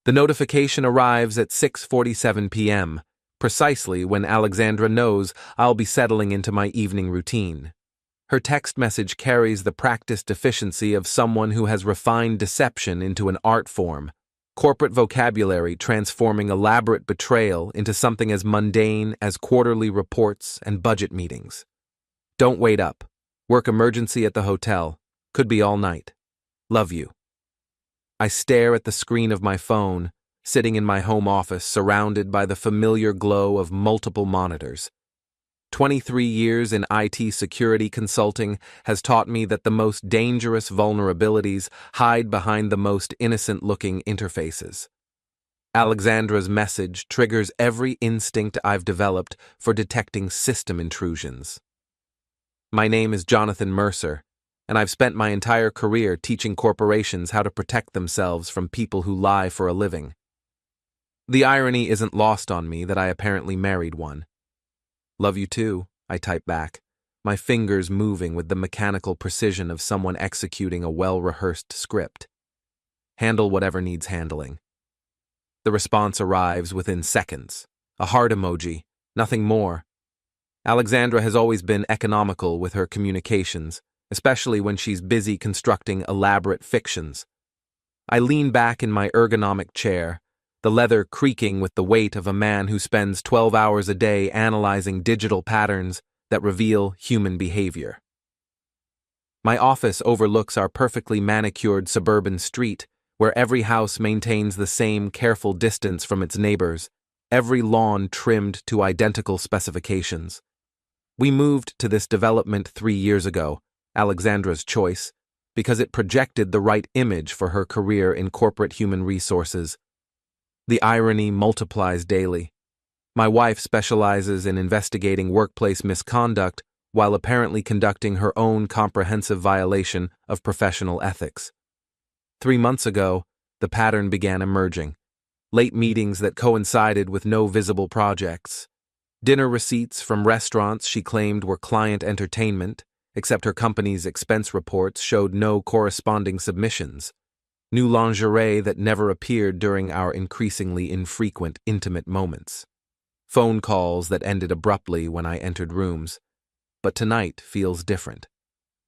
The notification arrives at 6:47 p.m., precisely when Alexandra knows I'll be settling into my evening routine. Her text message carries the practiced efficiency of someone who has refined deception into an art form, corporate vocabulary transforming elaborate betrayal into something as mundane as quarterly reports and budget meetings. Don't wait up. Work emergency at the hotel. Could be all night. Love you. I stare at the screen of my phone, sitting in my home office surrounded by the familiar glow of multiple monitors. 23 years in IT security consulting has taught me that the most dangerous vulnerabilities hide behind the most innocent-looking interfaces. Alexandra's message triggers every instinct I've developed for detecting system intrusions. My name is Jonathan Mercer, and I've spent my entire career teaching corporations how to protect themselves from people who lie for a living. The irony isn't lost on me that I apparently married one. Love you too, I type back, my fingers moving with the mechanical precision of someone executing a well-rehearsed script. Handle whatever needs handling. The response arrives within seconds. A heart emoji, nothing more. Alexandra has always been economical with her communications, especially when she's busy constructing elaborate fictions. I lean back in my ergonomic chair, the leather creaking with the weight of a man who spends 12 hours a day analyzing digital patterns that reveal human behavior. My office overlooks our perfectly manicured suburban street, where every house maintains the same careful distance from its neighbors, every lawn trimmed to identical specifications. We moved to this development 3 years ago, Alexandra's choice, because it projected the right image for her career in corporate human resources. The irony multiplies daily. My wife specializes in investigating workplace misconduct while apparently conducting her own comprehensive violation of professional ethics. 3 months ago, the pattern began emerging. Late meetings that coincided with no visible projects. Dinner receipts from restaurants she claimed were client entertainment, except her company's expense reports showed no corresponding submissions. New lingerie that never appeared during our increasingly infrequent intimate moments. Phone calls that ended abruptly when I entered rooms. But tonight feels different.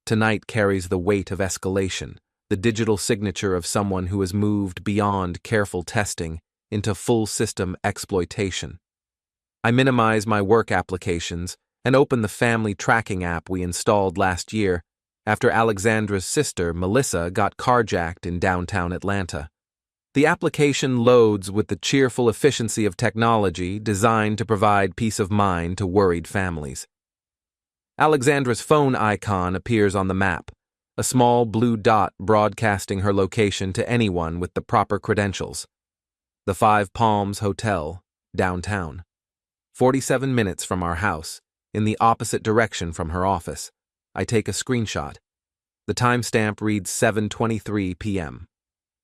Tonight carries the weight of escalation, the digital signature of someone who has moved beyond careful testing into full system exploitation. I minimize my work applications and open the family tracking app we installed last year after Alexandra's sister, Melissa, got carjacked in downtown Atlanta. The application loads with the cheerful efficiency of technology designed to provide peace of mind to worried families. Alexandra's phone icon appears on the map, a small blue dot broadcasting her location to anyone with the proper credentials. The Five Palms Hotel, downtown. 47 minutes from our house, in the opposite direction from her office. I take a screenshot. The timestamp reads 7:23 p.m.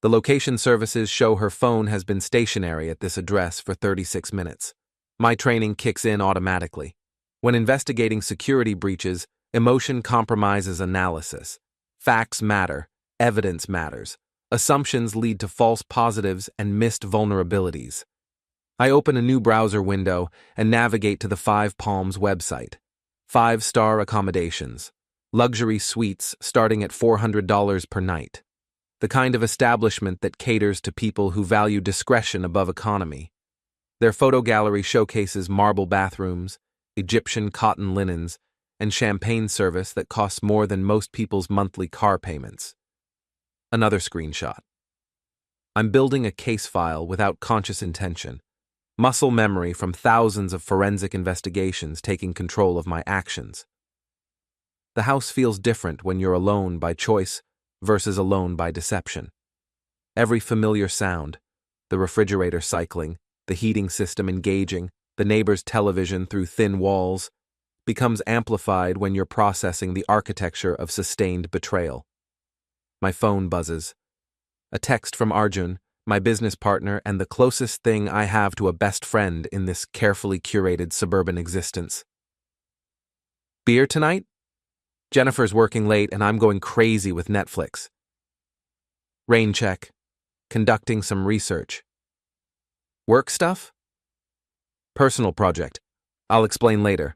The location services show her phone has been stationary at this address for 36 minutes. My training kicks in automatically. When investigating security breaches, emotion compromises analysis. Facts matter, evidence matters. Assumptions lead to false positives and missed vulnerabilities. I open a new browser window and navigate to the Five Palms website. 5-star accommodations. Luxury suites starting at $400 per night. The kind of establishment that caters to people who value discretion above economy. Their photo gallery showcases marble bathrooms, Egyptian cotton linens, and champagne service that costs more than most people's monthly car payments. Another screenshot. I'm building a case file without conscious intention. Muscle memory from thousands of forensic investigations taking control of my actions. The house feels different when you're alone by choice versus alone by deception. Every familiar sound, the refrigerator cycling, the heating system engaging, the neighbor's television through thin walls, becomes amplified when you're processing the architecture of sustained betrayal. My phone buzzes. A text from Arjun, my business partner and the closest thing I have to a best friend in this carefully curated suburban existence. Beer tonight? Jennifer's working late and I'm going crazy with Netflix. Rain check. Conducting some research. Work stuff? Personal project. I'll explain later.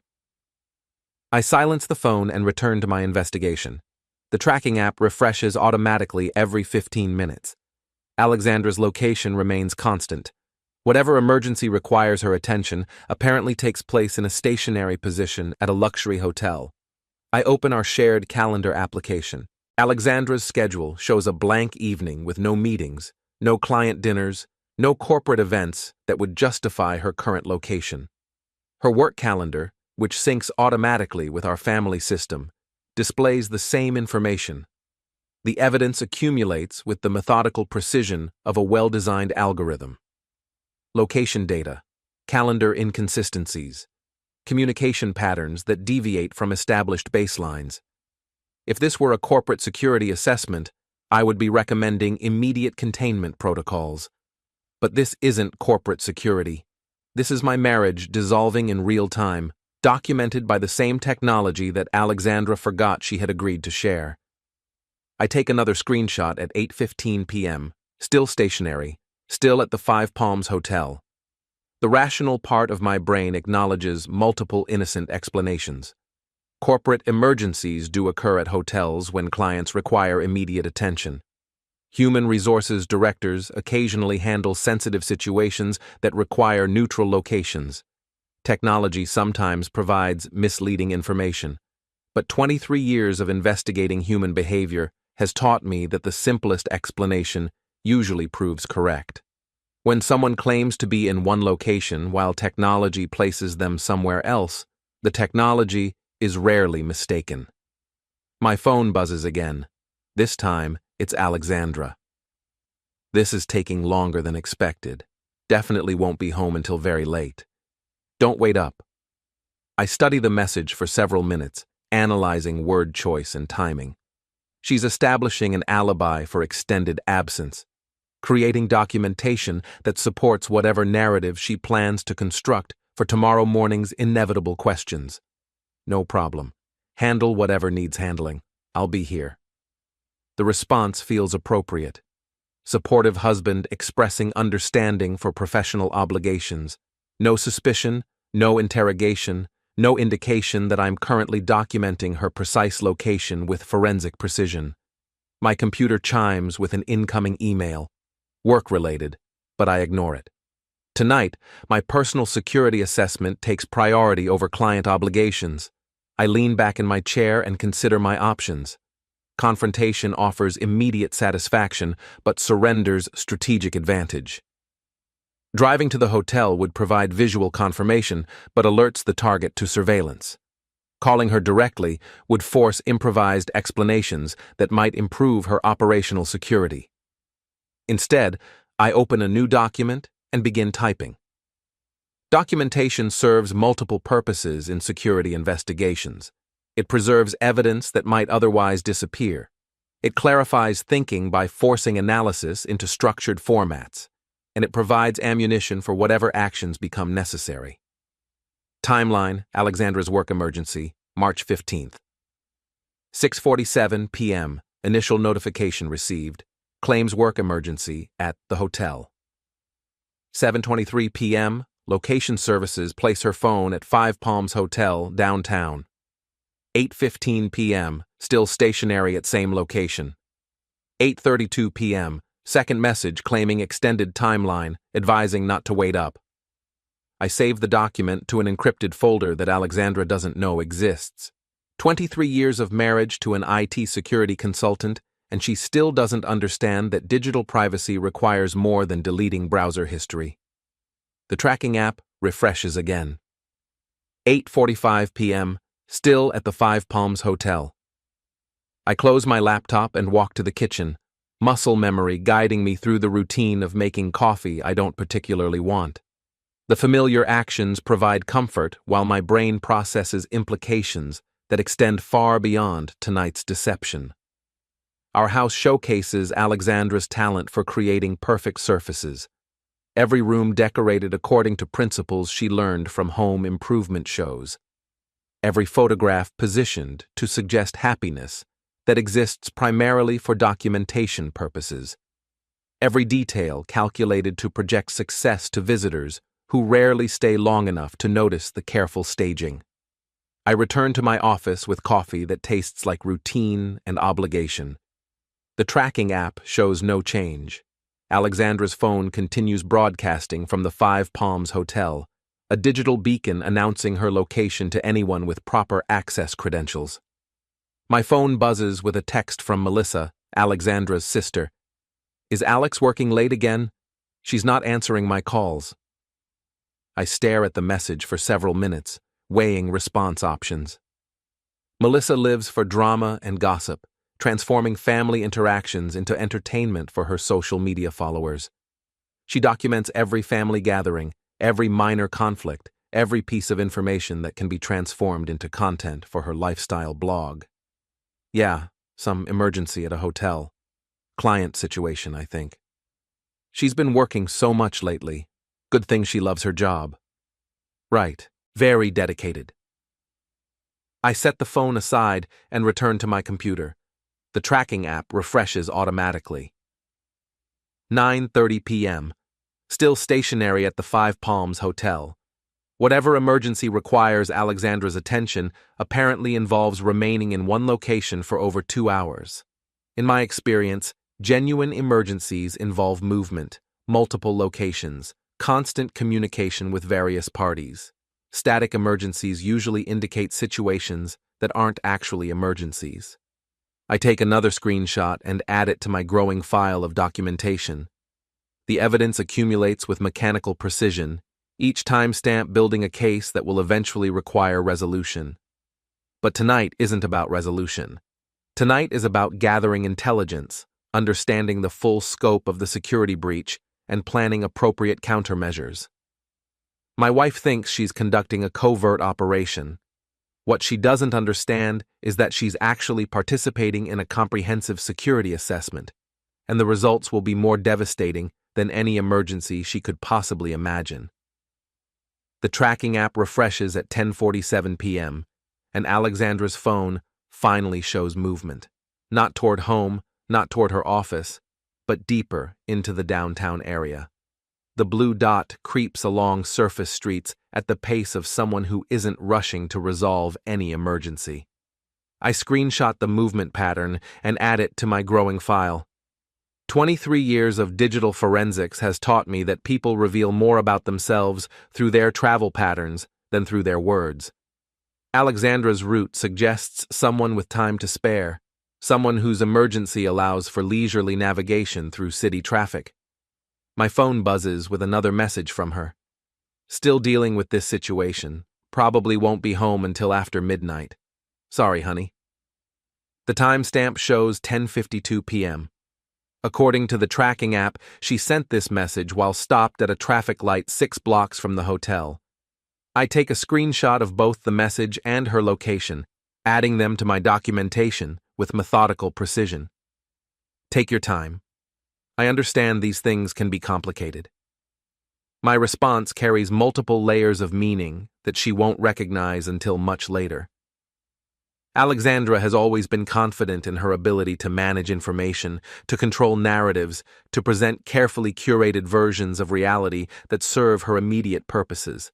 I silence the phone and return to my investigation. The tracking app refreshes automatically every 15 minutes. Alexandra's location remains constant. Whatever emergency requires her attention apparently takes place in a stationary position at a luxury hotel. I open our shared calendar application. Alexandra's schedule shows a blank evening with no meetings, no client dinners, no corporate events that would justify her current location. Her work calendar, which syncs automatically with our family system, displays the same information. The evidence accumulates with the methodical precision of a well-designed algorithm. Location data, calendar inconsistencies, communication patterns that deviate from established baselines. If this were a corporate security assessment, I would be recommending immediate containment protocols. But this isn't corporate security. This is my marriage dissolving in real time, documented by the same technology that Alexandra forgot she had agreed to share. I take another screenshot at 8:15 p.m., still stationary, still at the Five Palms Hotel. The rational part of my brain acknowledges multiple innocent explanations. Corporate emergencies do occur at hotels when clients require immediate attention. Human resources directors occasionally handle sensitive situations that require neutral locations. Technology sometimes provides misleading information. But 23 years of investigating human behavior has taught me that the simplest explanation usually proves correct. When someone claims to be in one location while technology places them somewhere else, the technology is rarely mistaken. My phone buzzes again. This time, it's Alexandra. This is taking longer than expected. Definitely won't be home until very late. Don't wait up. I study the message for several minutes, analyzing word choice and timing. She's establishing an alibi for extended absence, creating documentation that supports whatever narrative she plans to construct for tomorrow morning's inevitable questions. No problem. Handle whatever needs handling. I'll be here. The response feels appropriate. Supportive husband expressing understanding for professional obligations. No suspicion, no interrogation, no indication that I'm currently documenting her precise location with forensic precision. My computer chimes with an incoming email. Work-related, but I ignore it. Tonight, my personal security assessment takes priority over client obligations. I lean back in my chair and consider my options. Confrontation offers immediate satisfaction, but surrenders strategic advantage. Driving to the hotel would provide visual confirmation, but alerts the target to surveillance. Calling her directly would force improvised explanations that might improve her operational security. Instead, I open a new document and begin typing. Documentation serves multiple purposes in security investigations. It preserves evidence that might otherwise disappear. It clarifies thinking by forcing analysis into structured formats, and it provides ammunition for whatever actions become necessary. Timeline: Alexandra's work emergency, March 15th. 6:47 p.m. Initial notification received. Claims work emergency at the hotel. 7:23 p.m. Location services place her phone at Five Palms Hotel, downtown. 8:15 p.m. Still stationary at same location. 8:32 p.m. Second message claiming extended timeline, advising not to wait up. I save the document to an encrypted folder that Alexandra doesn't know exists. 23 years of marriage to an IT security consultant, and she still doesn't understand that digital privacy requires more than deleting browser history. The tracking app refreshes again. 8:45 p.m., still at the Five Palms Hotel. I close my laptop and walk to the kitchen, muscle memory guiding me through the routine of making coffee I don't particularly want. The familiar actions provide comfort while my brain processes implications that extend far beyond tonight's deception. Our house showcases Alexandra's talent for creating perfect surfaces. Every room decorated according to principles she learned from home improvement shows. Every photograph positioned to suggest happiness that exists primarily for documentation purposes. every detail calculated to project success to visitors who rarely stay long enough to notice the careful staging. I return to my office with coffee that tastes like routine and obligation. The tracking app shows no change. Alexandra's phone continues broadcasting from the Five Palms Hotel, a digital beacon announcing her location to anyone with proper access credentials. My phone buzzes with a text from Melissa, Alexandra's sister. Is Alex working late again? She's not answering my calls. I stare at the message for several minutes, weighing response options. Melissa lives for drama and gossip, transforming family interactions into entertainment for her social media followers. She documents every family gathering, every minor conflict, every piece of information that can be transformed into content for her lifestyle blog. Yeah, some emergency at a hotel. Client situation, I think. She's been working so much lately. Good thing she loves her job. Right, very dedicated. I set the phone aside and return to my computer. The tracking app refreshes automatically. 9:30 p.m. Still stationary at the Five Palms Hotel. Whatever emergency requires Alexandra's attention apparently involves remaining in one location for over 2 hours. In my experience, genuine emergencies involve movement, multiple locations, constant communication with various parties. Static emergencies usually indicate situations that aren't actually emergencies. I take another screenshot and add it to my growing file of documentation. The evidence accumulates with mechanical precision, each timestamp building a case that will eventually require resolution. But tonight isn't about resolution. Tonight is about gathering intelligence, understanding the full scope of the security breach, and planning appropriate countermeasures. My wife thinks she's conducting a covert operation. What she doesn't understand is that she's actually participating in a comprehensive security assessment, and the results will be more devastating than any emergency she could possibly imagine. The tracking app refreshes at 10:47 p.m., and Alexandra's phone finally shows movement. Not toward home, not toward her office, but deeper into the downtown area. The blue dot creeps along surface streets at the pace of someone who isn't rushing to resolve any emergency. I screenshot the movement pattern and add it to my growing file. 23 years of digital forensics has taught me that people reveal more about themselves through their travel patterns than through their words. Alexandra's route suggests someone with time to spare, someone whose emergency allows for leisurely navigation through city traffic. My phone buzzes with another message from her. Still dealing with this situation. Probably won't be home until after midnight. Sorry, honey. The timestamp shows 10:52 p.m. According to the tracking app, she sent this message while stopped at a traffic light 6 blocks from the hotel. I take a screenshot of both the message and her location, adding them to my documentation with methodical precision. Take your time. I understand these things can be complicated. My response carries multiple layers of meaning that she won't recognize until much later. Alexandra has always been confident in her ability to manage information, to control narratives, to present carefully curated versions of reality that serve her immediate purposes.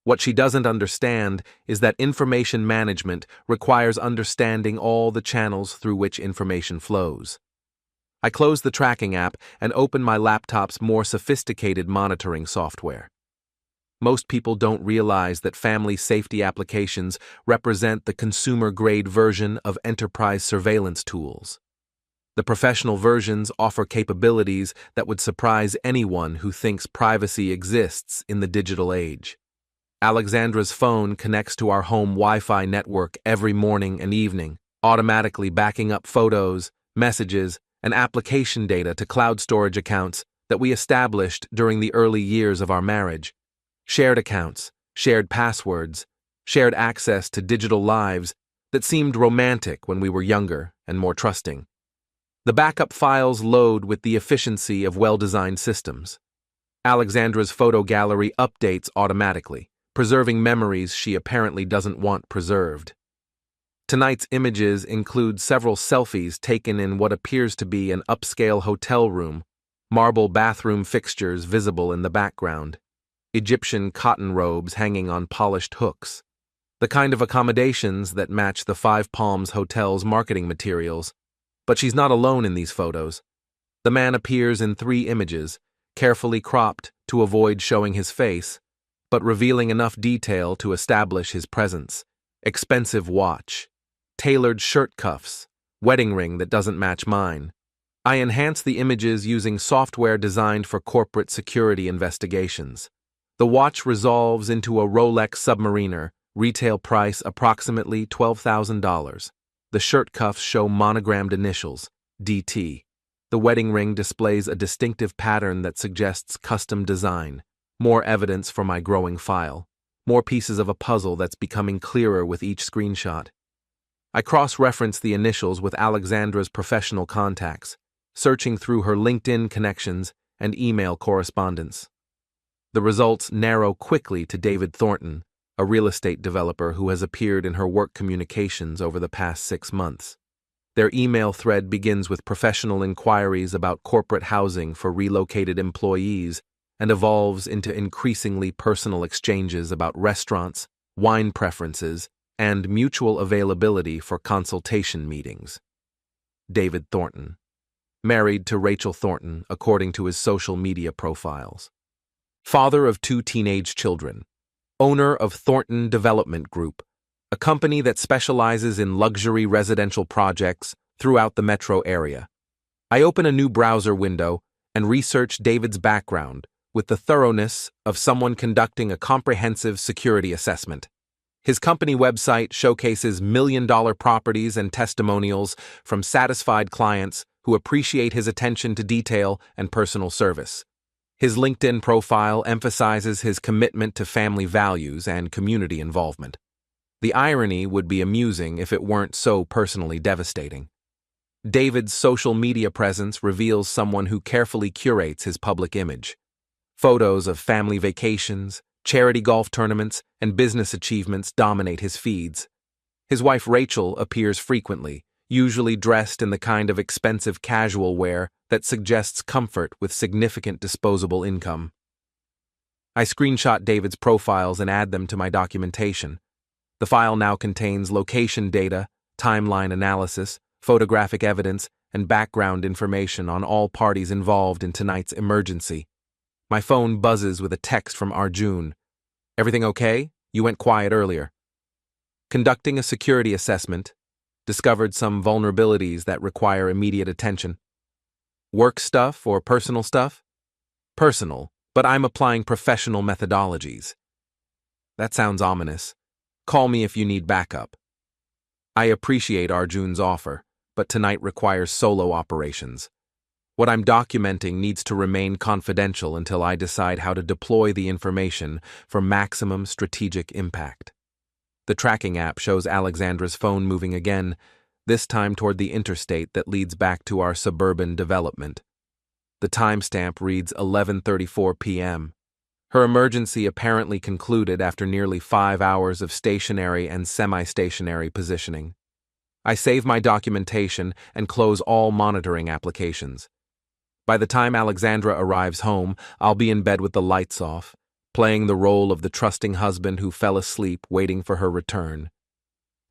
What she doesn't understand is that information management requires understanding all the channels through which information flows. I close the tracking app and open my laptop's more sophisticated monitoring software. Most people don't realize that family safety applications represent the consumer-grade version of enterprise surveillance tools. The professional versions offer capabilities that would surprise anyone who thinks privacy exists in the digital age. Alexandra's phone connects to our home Wi-Fi network every morning and evening, automatically backing up photos, messages, and application data to cloud storage accounts that we established during the early years of our marriage. Shared accounts, shared passwords, shared access to digital lives that seemed romantic when we were younger and more trusting. The backup files load with the efficiency of well-designed systems. Alexandra's photo gallery updates automatically, preserving memories she apparently doesn't want preserved. Tonight's images include several selfies taken in what appears to be an upscale hotel room, marble bathroom fixtures visible in the background, Egyptian cotton robes hanging on polished hooks, the kind of accommodations that match the Five Palms Hotel's marketing materials. But she's not alone in these photos. The man appears in 3 images, carefully cropped to avoid showing his face, but revealing enough detail to establish his presence. Expensive watch, tailored shirt cuffs, wedding ring that doesn't match mine. I enhance the images using software designed for corporate security investigations. The watch resolves into a Rolex Submariner, retail price approximately $12,000. The shirt cuffs show monogrammed initials, DT. The wedding ring displays a distinctive pattern that suggests custom design. More evidence for my growing file. More pieces of a puzzle that's becoming clearer with each screenshot. I cross-reference the initials with Alexandra's professional contacts, searching through her LinkedIn connections and email correspondence. The results narrow quickly to David Thornton, a real estate developer who has appeared in her work communications over the past 6 months. Their email thread begins with professional inquiries about corporate housing for relocated employees and evolves into increasingly personal exchanges about restaurants, wine preferences, and mutual availability for consultation meetings. David Thornton. Married to Rachel Thornton, according to his social media profiles. Father of 2 teenage children. Owner of Thornton Development Group, a company that specializes in luxury residential projects throughout the metro area. I open a new browser window and research David's background with the thoroughness of someone conducting a comprehensive security assessment. His company website showcases million-dollar properties and testimonials from satisfied clients who appreciate his attention to detail and personal service. His LinkedIn profile emphasizes his commitment to family values and community involvement. The irony would be amusing if it weren't so personally devastating. David's social media presence reveals someone who carefully curates his public image. Photos of family vacations, charity golf tournaments, and business achievements dominate his feeds. His wife Rachel appears frequently, usually dressed in the kind of expensive casual wear that suggests comfort with significant disposable income. I screenshot David's profiles and add them to my documentation. The file now contains location data, timeline analysis, photographic evidence, and background information on all parties involved in tonight's emergency. My phone buzzes with a text from Arjun. Everything okay? You went quiet earlier. Conducting a security assessment, discovered some vulnerabilities that require immediate attention. Work stuff or personal stuff? Personal, but I'm applying professional methodologies. That sounds ominous. Call me if you need backup. I appreciate Arjun's offer, but tonight requires solo operations. What I'm documenting needs to remain confidential until I decide how to deploy the information for maximum strategic impact. The tracking app shows Alexandra's phone moving again, this time toward the interstate that leads back to our suburban development. The timestamp reads 11:34 p.m. Her emergency apparently concluded after nearly 5 hours of stationary and semi-stationary positioning. I save my documentation and close all monitoring applications. By the time Alexandra arrives home, I'll be in bed with the lights off, playing the role of the trusting husband who fell asleep waiting for her return.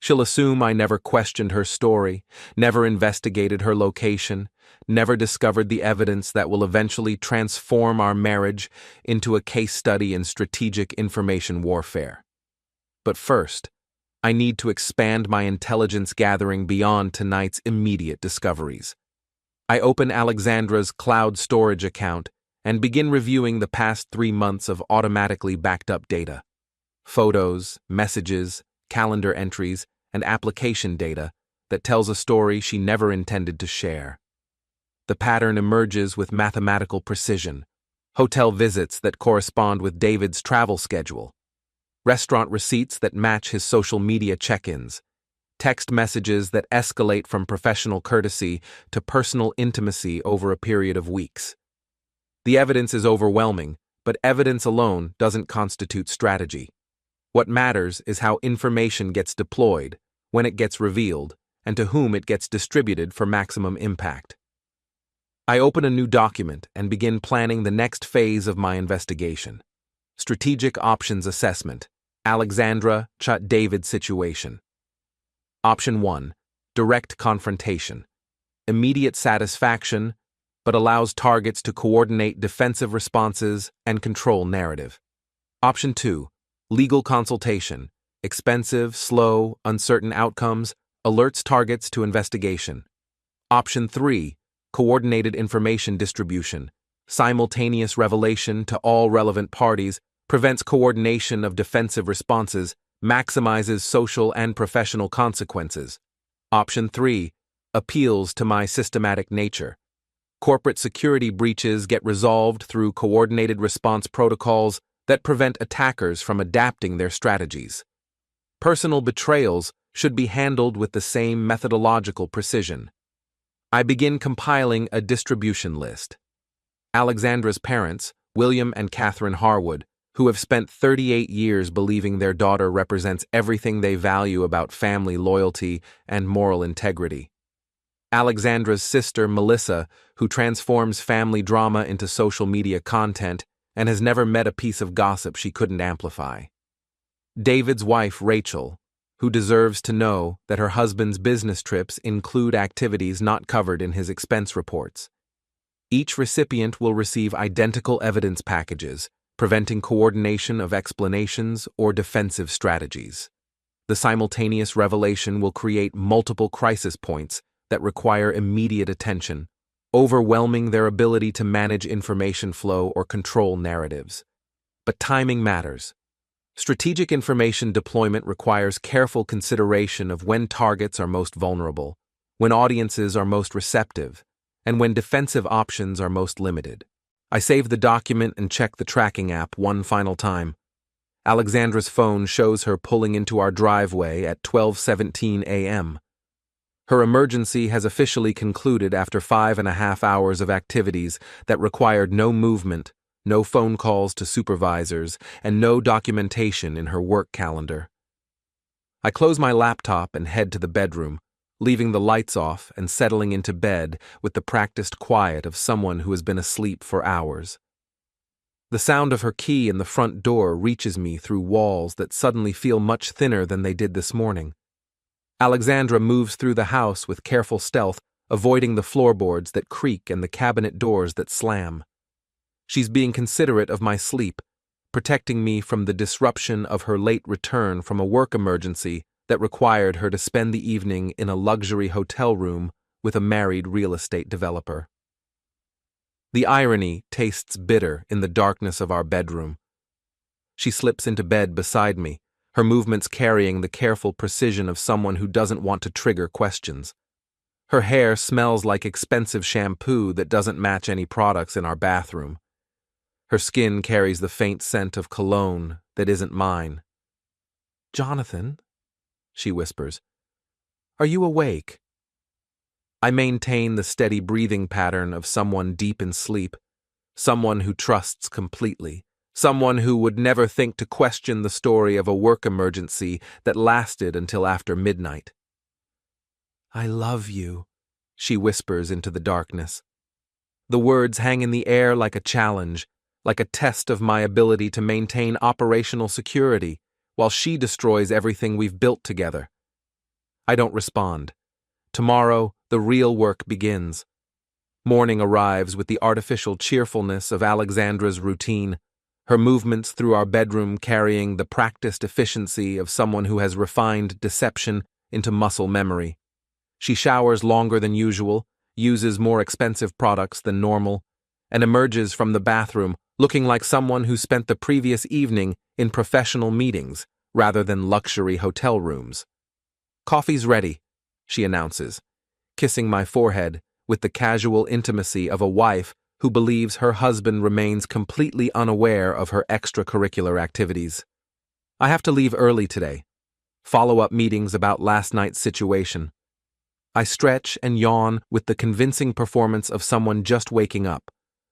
She'll assume I never questioned her story, never investigated her location, never discovered the evidence that will eventually transform our marriage into a case study in strategic information warfare. But first, I need to expand my intelligence gathering beyond tonight's immediate discoveries. I open Alexandra's cloud storage account and begin reviewing the past 3 months of automatically backed up data. Photos, messages, calendar entries, and application data that tells a story she never intended to share. The pattern emerges with mathematical precision. Hotel visits that correspond with David's travel schedule. Restaurant receipts that match his social media check-ins. Text messages that escalate from professional courtesy to personal intimacy over a period of weeks. The evidence is overwhelming, but evidence alone doesn't constitute strategy. What matters is how information gets deployed, when it gets revealed, and to whom it gets distributed for maximum impact. I open a new document and begin planning the next phase of my investigation. Strategic Options Assessment. Alexandra Chut David Situation. Option 1. Direct confrontation. Immediate satisfaction, but allows targets to coordinate defensive responses and control narrative. Option 2. Legal consultation. Expensive, slow, uncertain outcomes, alerts targets to investigation. Option 3. Coordinated information distribution. Simultaneous revelation to all relevant parties, prevents coordination of defensive responses, maximizes social and professional consequences. Option 3. Appeals to my systematic nature. Corporate security breaches get resolved through coordinated response protocols that prevent attackers from adapting their strategies. Personal betrayals should be handled with the same methodological precision. I begin compiling a distribution list. Alexandra's parents, William and Catherine Harwood, who have spent 38 years believing their daughter represents everything they value about family loyalty and moral integrity. Alexandra's sister, Melissa, who transforms family drama into social media content and has never met a piece of gossip she couldn't amplify. David's wife, Rachel, who deserves to know that her husband's business trips include activities not covered in his expense reports. Each recipient will receive identical evidence packages, preventing coordination of explanations or defensive strategies. The simultaneous revelation will create multiple crisis points that require immediate attention, overwhelming their ability to manage information flow or control narratives. But timing matters. Strategic information deployment requires careful consideration of when targets are most vulnerable, when audiences are most receptive, and when defensive options are most limited. I save the document and check the tracking app one final time. Alexandra's phone shows her pulling into our driveway at 12:17 a.m. Her emergency has officially concluded after 5.5 hours of activities that required no movement, no phone calls to supervisors, and no documentation in her work calendar. I close my laptop and head to the bedroom, leaving the lights off and settling into bed with the practiced quiet of someone who has been asleep for hours. The sound of her key in the front door reaches me through walls that suddenly feel much thinner than they did this morning. Alexandra moves through the house with careful stealth, avoiding the floorboards that creak and the cabinet doors that slam. She's being considerate of my sleep, protecting me from the disruption of her late return from a work emergency that required her to spend the evening in a luxury hotel room with a married real estate developer. The irony tastes bitter in the darkness of our bedroom. She slips into bed beside me, her movements carrying the careful precision of someone who doesn't want to trigger questions. Her hair smells like expensive shampoo that doesn't match any products in our bathroom. Her skin carries the faint scent of cologne that isn't mine. "Jonathan," she whispers, "are you awake?" I maintain the steady breathing pattern of someone deep in sleep, someone who trusts completely, someone who would never think to question the story of a work emergency that lasted until after midnight. "I love you," she whispers into the darkness. The words hang in the air like a challenge, like a test of my ability to maintain operational security, while she destroys everything we've built together. I don't respond. Tomorrow, the real work begins. Morning arrives with the artificial cheerfulness of Alexandra's routine, her movements through our bedroom carrying the practiced efficiency of someone who has refined deception into muscle memory. She showers longer than usual, uses more expensive products than normal, and emerges from the bathroom looking like someone who spent the previous evening in professional meetings rather than luxury hotel rooms. "Coffee's ready," she announces, kissing my forehead with the casual intimacy of a wife who believes her husband remains completely unaware of her extracurricular activities. I have to leave early today. Follow-up meetings about last night's situation. I stretch and yawn with the convincing performance of someone just waking up,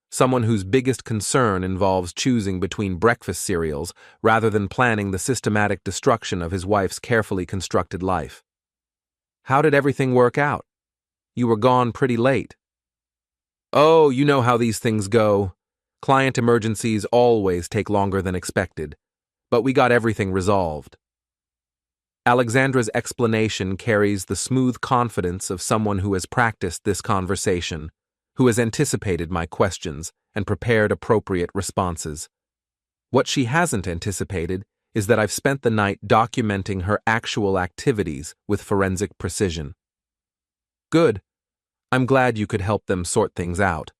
someone whose biggest concern involves choosing between breakfast cereals rather than planning the systematic destruction of his wife's carefully constructed life. "How did everything work out? You were gone pretty late." Oh, you know how these things go. Client emergencies always take longer than expected, but we got everything resolved. Alexandra's explanation carries the smooth confidence of someone who has practiced this conversation, who has anticipated my questions and prepared appropriate responses. What she hasn't anticipated is that I've spent the night documenting her actual activities with forensic precision. Good. I'm glad you could help them sort things out.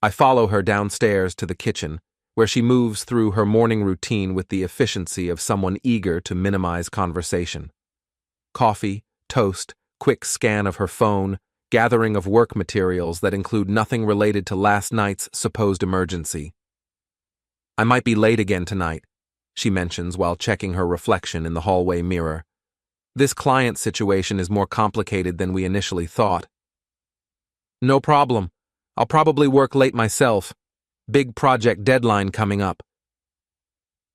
I follow her downstairs to the kitchen, where she moves through her morning routine with the efficiency of someone eager to minimize conversation. Coffee, toast, quick scan of her phone, gathering of work materials that include nothing related to last night's supposed emergency. I might be late again tonight, she mentions while checking her reflection in the hallway mirror. This client situation is more complicated than we initially thought. No problem. I'll probably work late myself. Big project deadline coming up.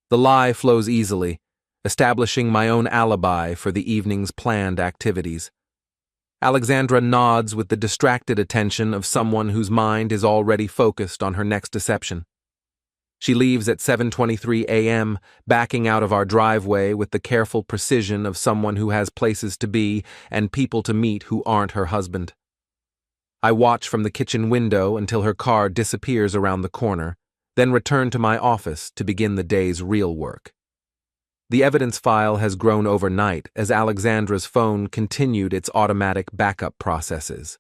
The lie flows easily, establishing my own alibi for the evening's planned activities. Alexandra nods with the distracted attention of someone whose mind is already focused on her next deception. She leaves at 7:23 a.m., backing out of our driveway with the careful precision of someone who has places to be and people to meet who aren't her husband. I watch from the kitchen window until her car disappears around the corner, then return to my office to begin the day's real work. The evidence file has grown overnight as Alexandra's phone continued its automatic backup processes.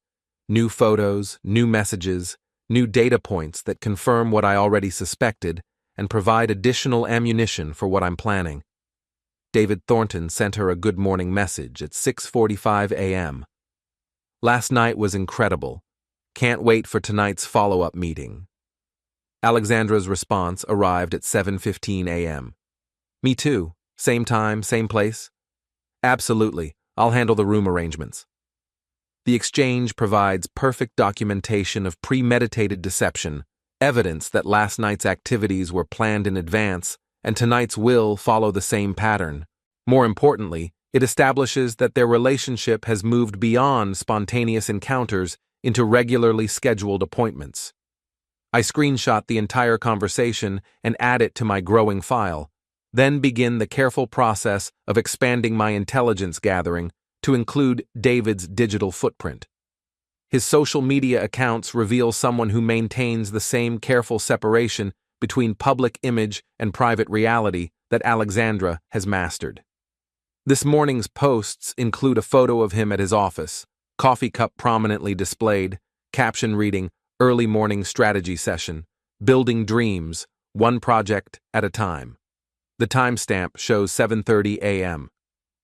New photos, new messages, new data points that confirm what I already suspected and provide additional ammunition for what I'm planning. David Thornton sent her a good morning message at 6:45 a.m. Last night was incredible. Can't wait for tonight's follow-up meeting. Alexandra's response arrived at 7:15 a.m. Me too. Same time, same place? Absolutely. I'll handle the room arrangements. The exchange provides perfect documentation of premeditated deception, evidence that last night's activities were planned in advance, and tonight's will follow the same pattern. More importantly, it establishes that their relationship has moved beyond spontaneous encounters into regularly scheduled appointments. I screenshot the entire conversation and add it to my growing file, then begin the careful process of expanding my intelligence gathering to include David's digital footprint. His social media accounts reveal someone who maintains the same careful separation between public image and private reality that Alexandra has mastered. This morning's posts include a photo of him at his office, coffee cup prominently displayed, caption reading, "Early morning strategy session, building dreams, one project at a time." The timestamp shows 7:30 a.m.,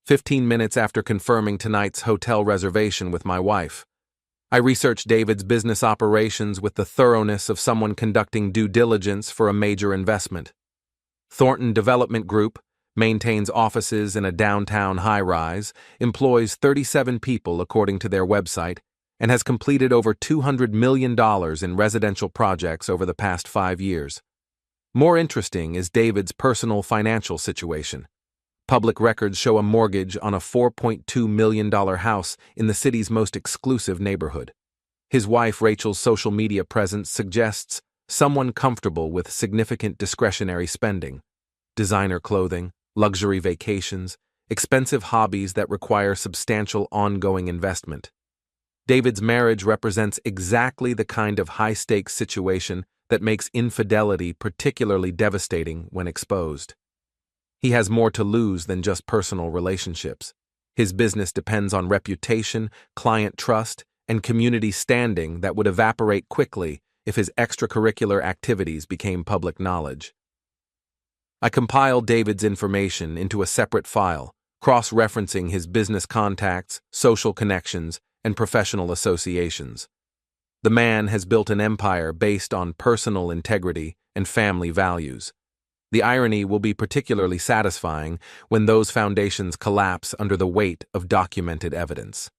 15 minutes after confirming tonight's hotel reservation with my wife. I researched David's business operations with the thoroughness of someone conducting due diligence for a major investment. Thornton Development Group maintains offices in a downtown high-rise, employs 37 people according to their website, and has completed over $200 million in residential projects over the past 5 years. More interesting is David's personal financial situation. Public records show a mortgage on a $4.2 million house in the city's most exclusive neighborhood. His wife Rachel's social media presence suggests someone comfortable with significant discretionary spending. Designer clothing, luxury vacations, expensive hobbies that require substantial ongoing investment. David's marriage represents exactly the kind of high-stakes situation that makes infidelity particularly devastating when exposed. He has more to lose than just personal relationships. His business depends on reputation, client trust, and community standing that would evaporate quickly if his extracurricular activities became public knowledge. I compiled David's information into a separate file, cross-referencing his business contacts, social connections, and professional associations. The man has built an empire based on personal integrity and family values. The irony will be particularly satisfying when those foundations collapse under the weight of documented evidence.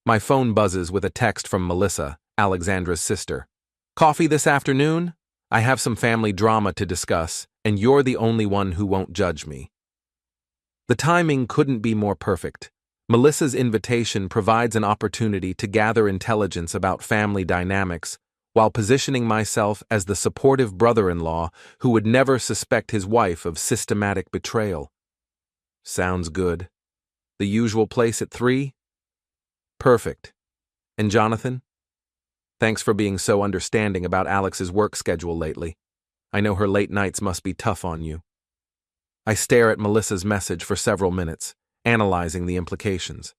My phone buzzes with a text from Melissa, Alexandra's sister. "Coffee this afternoon? I have some family drama to discuss, and you're the only one who won't judge me." The timing couldn't be more perfect. Melissa's invitation provides an opportunity to gather intelligence about family dynamics while positioning myself as the supportive brother-in-law who would never suspect his wife of systematic betrayal. Sounds good. The usual place at 3? Perfect. And Jonathan? Thanks for being so understanding about Alex's work schedule lately. I know her late nights must be tough on you. I stare at Melissa's message for several minutes, analyzing the implications.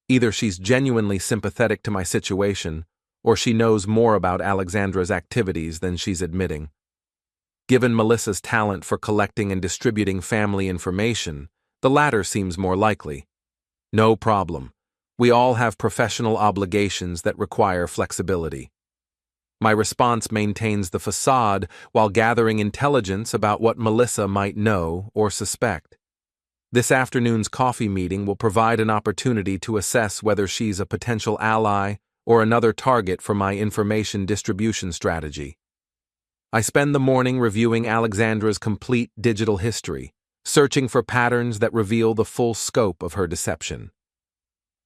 Either she's genuinely sympathetic to my situation, or she knows more about Alexandra's activities than she's admitting. Given Melissa's talent for collecting and distributing family information, the latter seems more likely. No problem. We all have professional obligations that require flexibility. My response maintains the facade while gathering intelligence about what Melissa might know or suspect. This afternoon's coffee meeting will provide an opportunity to assess whether she's a potential ally or another target for my information distribution strategy. I spend the morning reviewing Alexandra's complete digital history, searching for patterns that reveal the full scope of her deception.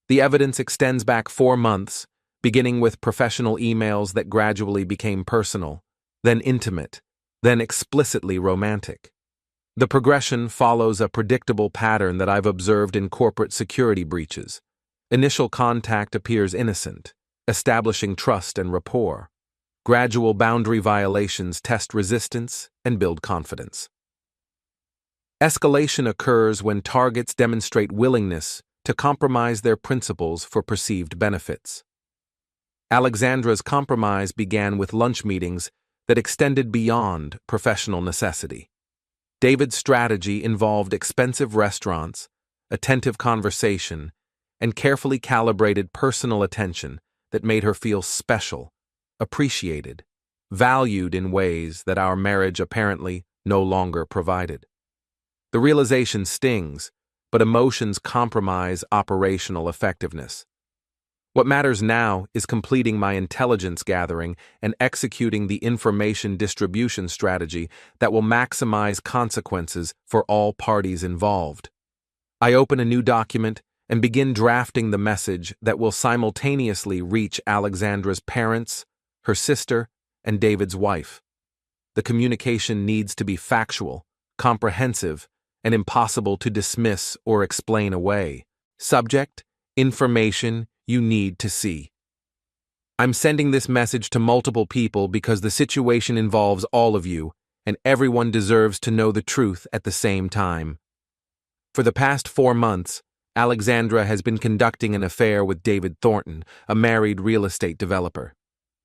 The evidence extends back 4 months, beginning with professional emails that gradually became personal, then intimate, then explicitly romantic. The progression follows a predictable pattern that I've observed in corporate security breaches. Initial contact appears innocent, establishing trust and rapport. Gradual boundary violations test resistance and build confidence. Escalation occurs when targets demonstrate willingness to compromise their principles for perceived benefits. Alexandra's compromise began with lunch meetings that extended beyond professional necessity. David's strategy involved expensive restaurants, attentive conversation, and carefully calibrated personal attention that made her feel special, appreciated, valued in ways that our marriage apparently no longer provided. The realization stings, but emotions compromise operational effectiveness. What matters now is completing my intelligence gathering and executing the information distribution strategy that will maximize consequences for all parties involved. I open a new document and begin drafting the message that will simultaneously reach Alexandra's parents, her sister, and David's wife. The communication needs to be factual, comprehensive, and impossible to dismiss or explain away. Subject: information you need to see. I'm sending this message to multiple people because the situation involves all of you, and everyone deserves to know the truth at the same time. For the past 4 months, Alexandra has been conducting an affair with David Thornton, a married real estate developer.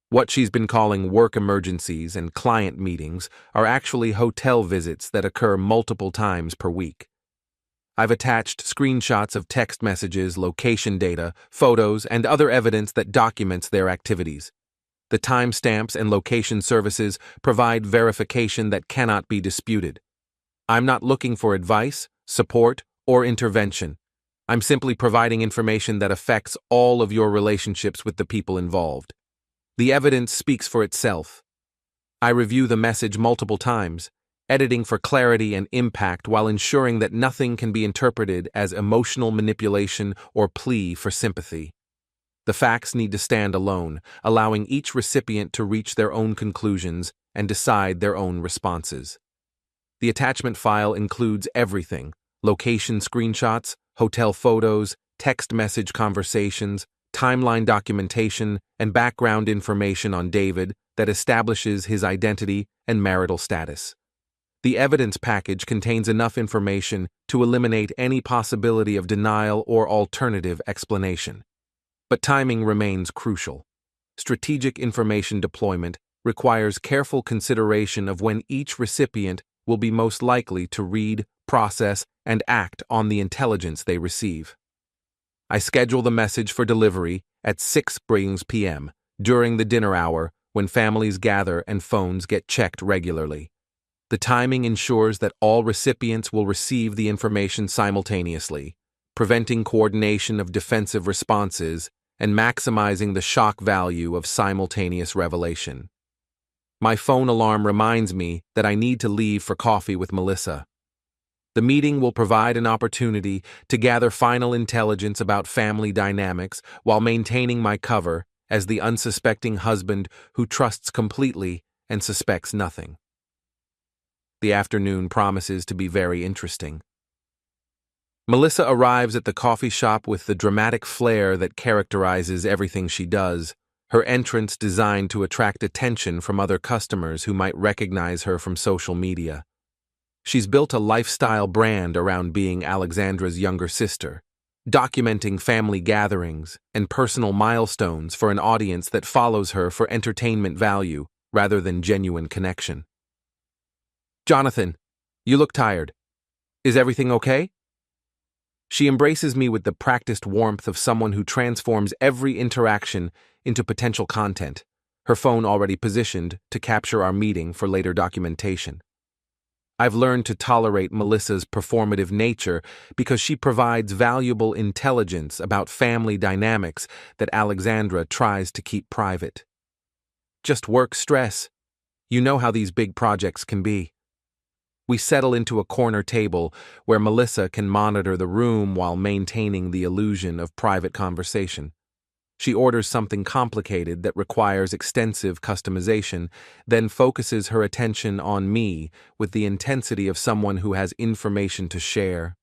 What she's been calling work emergencies and client meetings are actually hotel visits that occur multiple times per week. I've attached screenshots of text messages, location data, photos, and other evidence that documents their activities. The timestamps and location services provide verification that cannot be disputed. I'm not looking for advice, support, or intervention. I'm simply providing information that affects all of your relationships with the people involved. The evidence speaks for itself. I review the message multiple times, editing for clarity and impact while ensuring that nothing can be interpreted as emotional manipulation or plea for sympathy. The facts need to stand alone, allowing each recipient to reach their own conclusions and decide their own responses. The attachment file includes everything: location screenshots, hotel photos, text message conversations, timeline documentation, and background information on David that establishes his identity and marital status. The evidence package contains enough information to eliminate any possibility of denial or alternative explanation. But timing remains crucial. Strategic information deployment requires careful consideration of when each recipient will be most likely to read, process, and act on the intelligence they receive. I schedule the message for delivery at 6 p.m. during the dinner hour when families gather and phones get checked regularly. The timing ensures that all recipients will receive the information simultaneously, preventing coordination of defensive responses and maximizing the shock value of simultaneous revelation. My phone alarm reminds me that I need to leave for coffee with Melissa. The meeting will provide an opportunity to gather final intelligence about family dynamics while maintaining my cover as the unsuspecting husband who trusts completely and suspects nothing. The afternoon promises to be very interesting. Melissa arrives at the coffee shop with the dramatic flair that characterizes everything she does, her entrance designed to attract attention from other customers who might recognize her from social media. She's built a lifestyle brand around being Alexandra's younger sister, documenting family gatherings and personal milestones for an audience that follows her for entertainment value rather than genuine connection. "Jonathan, you look tired. Is everything okay?" She embraces me with the practiced warmth of someone who transforms every interaction into potential content, her phone already positioned to capture our meeting for later documentation. I've learned to tolerate Melissa's performative nature because she provides valuable intelligence about family dynamics that Alexandra tries to keep private. Just work stress. You know how these big projects can be. We settle into a corner table where Melissa can monitor the room while maintaining the illusion of private conversation. She orders something complicated that requires extensive customization, then focuses her attention on me with the intensity of someone who has information to share.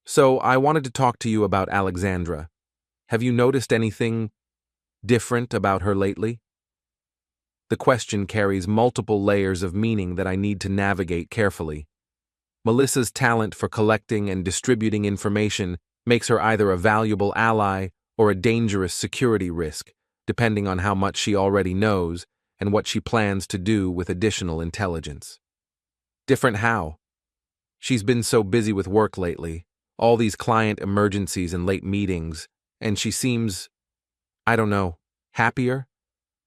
"So, I wanted to talk to you about Alexandra. Have you noticed anything different about her lately?" The question carries multiple layers of meaning that I need to navigate carefully. Melissa's talent for collecting and distributing information makes her either a valuable ally or a dangerous security risk, depending on how much she already knows and what she plans to do with additional intelligence. Different how? She's been so busy with work lately, all these client emergencies and late meetings, and she seems, I don't know, happier?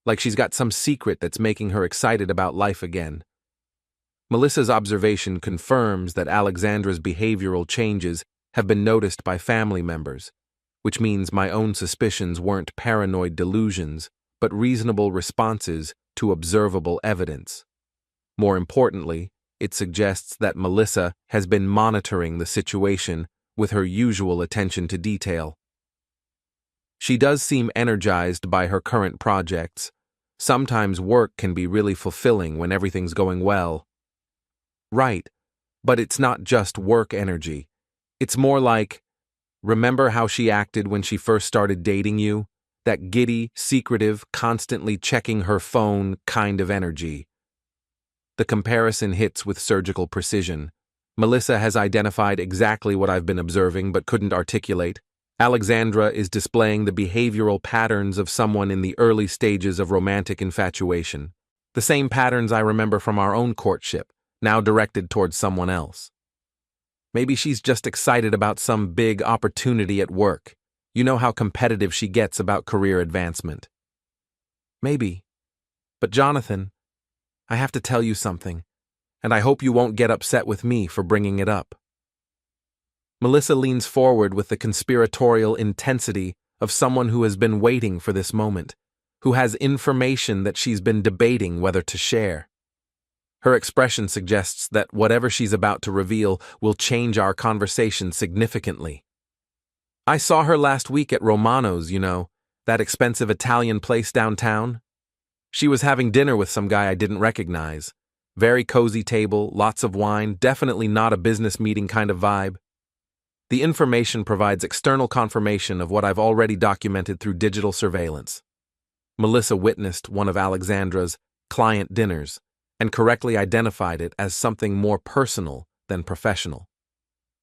Like she's got some secret that's making her excited about life again. Melissa's observation confirms that Alexandra's behavioral changes have been noticed by family members, which means my own suspicions weren't paranoid delusions, but reasonable responses to observable evidence. More importantly, it suggests that Melissa has been monitoring the situation with her usual attention to detail. She does seem energized by her current projects. Sometimes work can be really fulfilling when everything's going well. Right, but it's not just work energy. It's more like, remember how she acted when she first started dating you? That giddy, secretive, constantly checking her phone kind of energy. The comparison hits with surgical precision. Melissa has identified exactly what I've been observing but couldn't articulate. Alexandra is displaying the behavioral patterns of someone in the early stages of romantic infatuation. The same patterns I remember from our own courtship, now directed towards someone else. Maybe she's just excited about some big opportunity at work. You know how competitive she gets about career advancement. Maybe. But Jonathan, I have to tell you something, and I hope you won't get upset with me for bringing it up. Melissa leans forward with the conspiratorial intensity of someone who has been waiting for this moment, who has information that she's been debating whether to share. Her expression suggests that whatever she's about to reveal will change our conversation significantly. "I saw her last week at Romano's, you know, that expensive Italian place downtown. She was having dinner with some guy I didn't recognize. Very cozy table, lots of wine, definitely not a business meeting kind of vibe. The information provides external confirmation of what I've already documented through digital surveillance." Melissa witnessed one of Alexandra's client dinners and correctly identified it as something more personal than professional.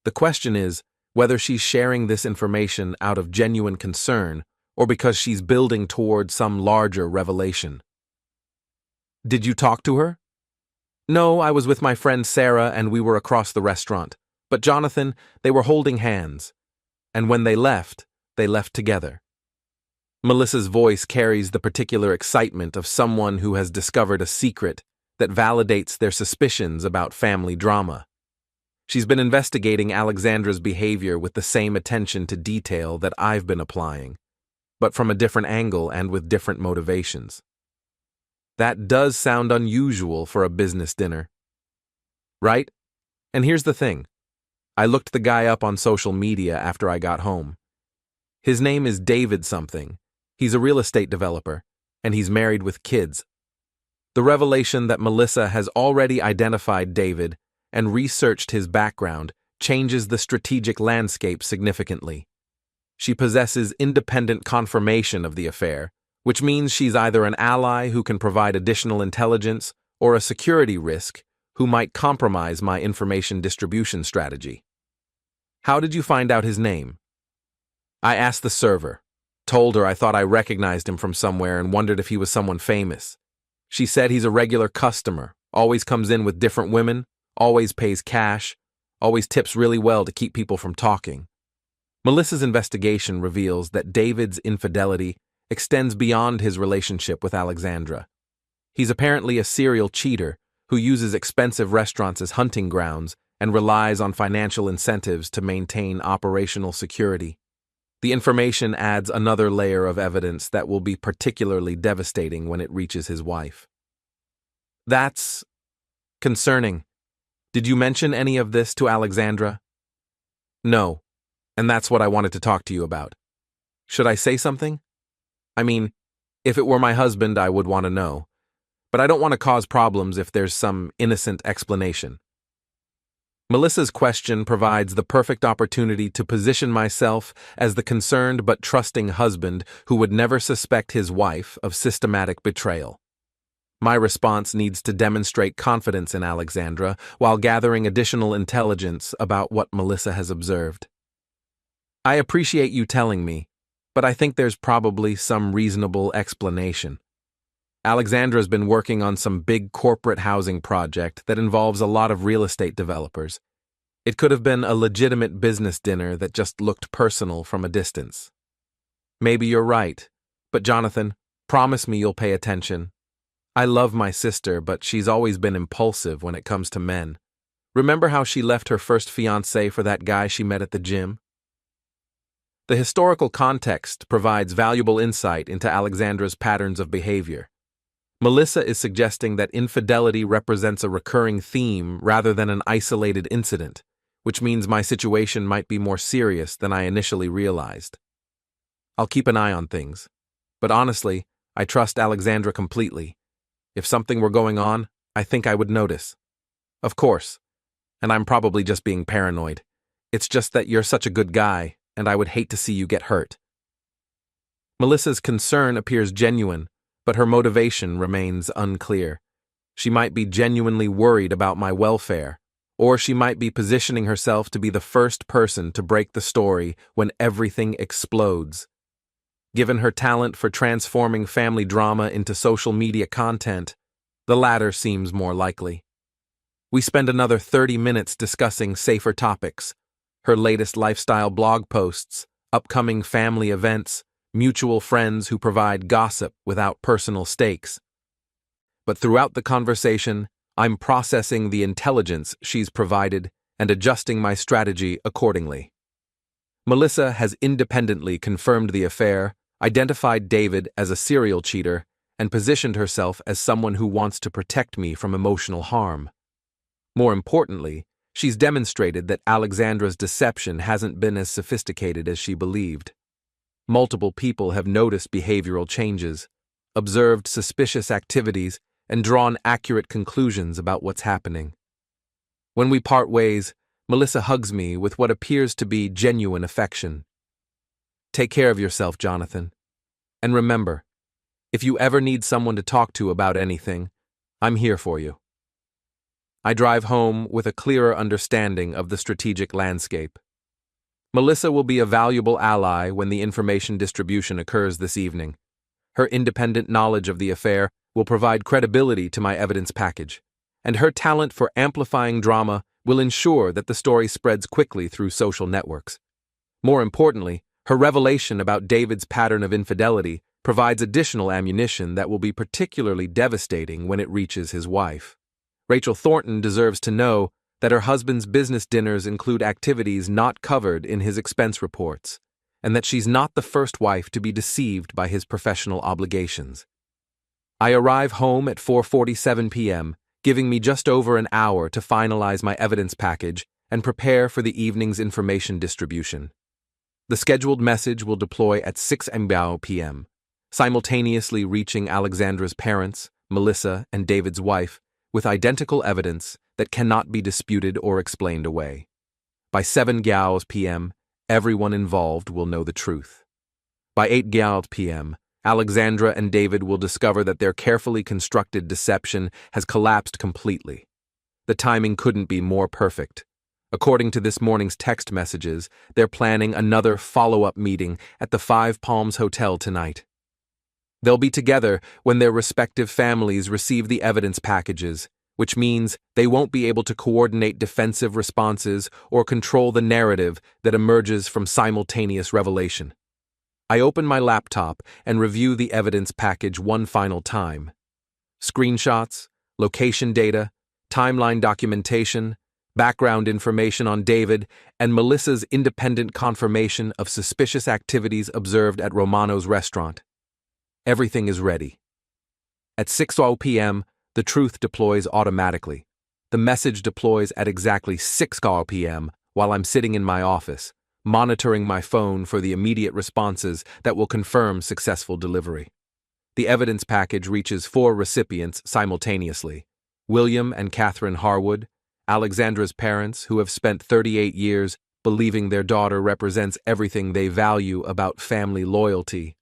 The question is whether she's sharing this information out of genuine concern or because she's building toward some larger revelation. "Did you talk to her?" "No, I was with my friend Sarah and we were across the restaurant. But Jonathan, they were holding hands. And when they left together." Melissa's voice carries the particular excitement of someone who has discovered a secret that validates their suspicions about family drama. She's been investigating Alexandra's behavior with the same attention to detail that I've been applying, but from a different angle and with different motivations. That does sound unusual for a business dinner. Right? And here's the thing. I looked the guy up on social media after I got home. His name is David something. He's a real estate developer, and he's married with kids. The revelation that Melissa has already identified David and researched his background changes the strategic landscape significantly. She possesses independent confirmation of the affair, which means she's either an ally who can provide additional intelligence or a security risk who might compromise my information distribution strategy. How did you find out his name? I asked the server, told her I thought I recognized him from somewhere and wondered if he was someone famous. She said he's a regular customer, always comes in with different women, always pays cash, always tips really well to keep people from talking. Melissa's investigation reveals that David's infidelity extends beyond his relationship with Alexandra. He's apparently a serial cheater who uses expensive restaurants as hunting grounds and relies on financial incentives to maintain operational security. The information adds another layer of evidence that will be particularly devastating when it reaches his wife. That's concerning. Did you mention any of this to Alexandra? No, and that's what I wanted to talk to you about. Should I say something? I mean, if it were my husband, I would want to know. But I don't want to cause problems if there's some innocent explanation. Melissa's question provides the perfect opportunity to position myself as the concerned but trusting husband who would never suspect his wife of systematic betrayal. My response needs to demonstrate confidence in Alexandra while gathering additional intelligence about what Melissa has observed. I appreciate you telling me, but I think there's probably some reasonable explanation. Alexandra's been working on some big corporate housing project that involves a lot of real estate developers. It could have been a legitimate business dinner that just looked personal from a distance. Maybe you're right, but Jonathan, promise me you'll pay attention. I love my sister, but she's always been impulsive when it comes to men. Remember how she left her first fiancé for that guy she met at the gym? The historical context provides valuable insight into Alexandra's patterns of behavior. Melissa is suggesting that infidelity represents a recurring theme rather than an isolated incident, which means my situation might be more serious than I initially realized. I'll keep an eye on things, but honestly, I trust Alexandra completely. If something were going on, I think I would notice. Of course, and I'm probably just being paranoid. It's just that you're such a good guy, and I would hate to see you get hurt. Melissa's concern appears genuine, but her motivation remains unclear. She might be genuinely worried about my welfare, or she might be positioning herself to be the first person to break the story when everything explodes. Given her talent for transforming family drama into social media content, the latter seems more likely. We spend another 30 minutes discussing safer topics, her latest lifestyle blog posts, upcoming family events, mutual friends who provide gossip without personal stakes. But throughout the conversation, I'm processing the intelligence she's provided and adjusting my strategy accordingly. Melissa has independently confirmed the affair, identified David as a serial cheater, and positioned herself as someone who wants to protect me from emotional harm. More importantly, she's demonstrated that Alexandra's deception hasn't been as sophisticated as she believed. Multiple people have noticed behavioral changes, observed suspicious activities, and drawn accurate conclusions about what's happening. When we part ways, Melissa hugs me with what appears to be genuine affection. Take care of yourself, Jonathan. And remember, if you ever need someone to talk to about anything, I'm here for you. I drive home with a clearer understanding of the strategic landscape. Melissa will be a valuable ally when the information distribution occurs this evening. Her independent knowledge of the affair will provide credibility to my evidence package, and her talent for amplifying drama will ensure that the story spreads quickly through social networks. More importantly, her revelation about David's pattern of infidelity provides additional ammunition that will be particularly devastating when it reaches his wife. Rachel Thornton deserves to know that her husband's business dinners include activities not covered in his expense reports, and that she's not the first wife to be deceived by his professional obligations. I arrive home at 4:47 p.m., giving me just over an hour to finalize my evidence package and prepare for the evening's information distribution. The scheduled message will deploy at 6 p.m., simultaneously reaching Alexandra's parents, Melissa, and David's wife, with identical evidence that cannot be disputed or explained away. By 7 p.m., everyone involved will know the truth. By 8 p.m., Alexandra and David will discover that their carefully constructed deception has collapsed completely. The timing couldn't be more perfect. According to this morning's text messages, they're planning another follow-up meeting at the Five Palms Hotel tonight. They'll be together when their respective families receive the evidence packages, which means they won't be able to coordinate defensive responses or control the narrative that emerges from simultaneous revelation. I open my laptop and review the evidence package one final time. Screenshots, location data, timeline documentation, background information on David, and Melissa's independent confirmation of suspicious activities observed at Romano's restaurant. Everything is ready. At 6 p.m., the truth deploys automatically. The message deploys at exactly 6 p.m. while I'm sitting in my office, monitoring my phone for the immediate responses that will confirm successful delivery. The evidence package reaches 4 recipients simultaneously: William and Catherine Harwood, Alexandra's parents, who have spent 38 years believing their daughter represents everything they value about family loyalty;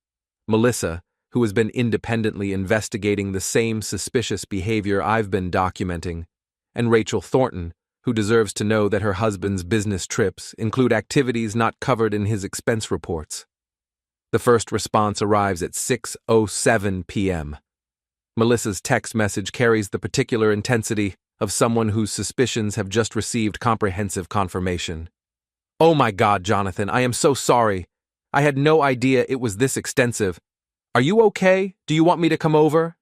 Melissa, who has been independently investigating the same suspicious behavior I've been documenting; and Rachel Thornton, who deserves to know that her husband's business trips include activities not covered in his expense reports. The first response arrives at 6:07 p.m. Melissa's text message carries the particular intensity of someone whose suspicions have just received comprehensive confirmation. "Oh my God, Jonathan, I am so sorry. I had no idea it was this extensive. Are you okay? Do you want me to come over?"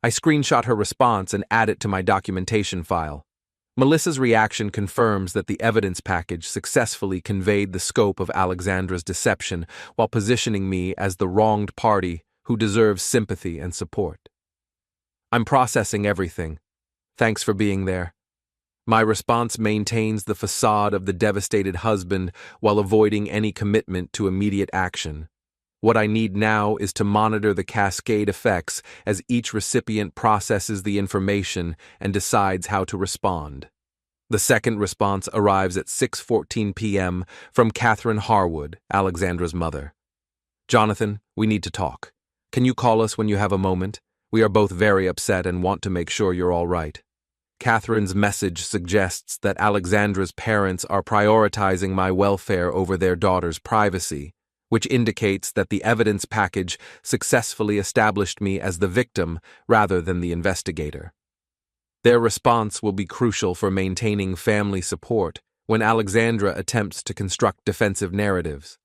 I screenshot her response and add it to my documentation file. Melissa's reaction confirms that the evidence package successfully conveyed the scope of Alexandra's deception while positioning me as the wronged party who deserves sympathy and support. "I'm processing everything. Thanks for being there." My response maintains the facade of the devastated husband while avoiding any commitment to immediate action. What I need now is to monitor the cascade effects as each recipient processes the information and decides how to respond. The second response arrives at 6:14 p.m. from Catherine Harwood, Alexandra's mother. "Jonathan, we need to talk. Can you call us when you have a moment? We are both very upset and want to make sure you're all right." Catherine's message suggests that Alexandra's parents are prioritizing my welfare over their daughter's privacy, which indicates that the evidence package successfully established me as the victim rather than the investigator. Their response will be crucial for maintaining family support when Alexandra attempts to construct defensive narratives.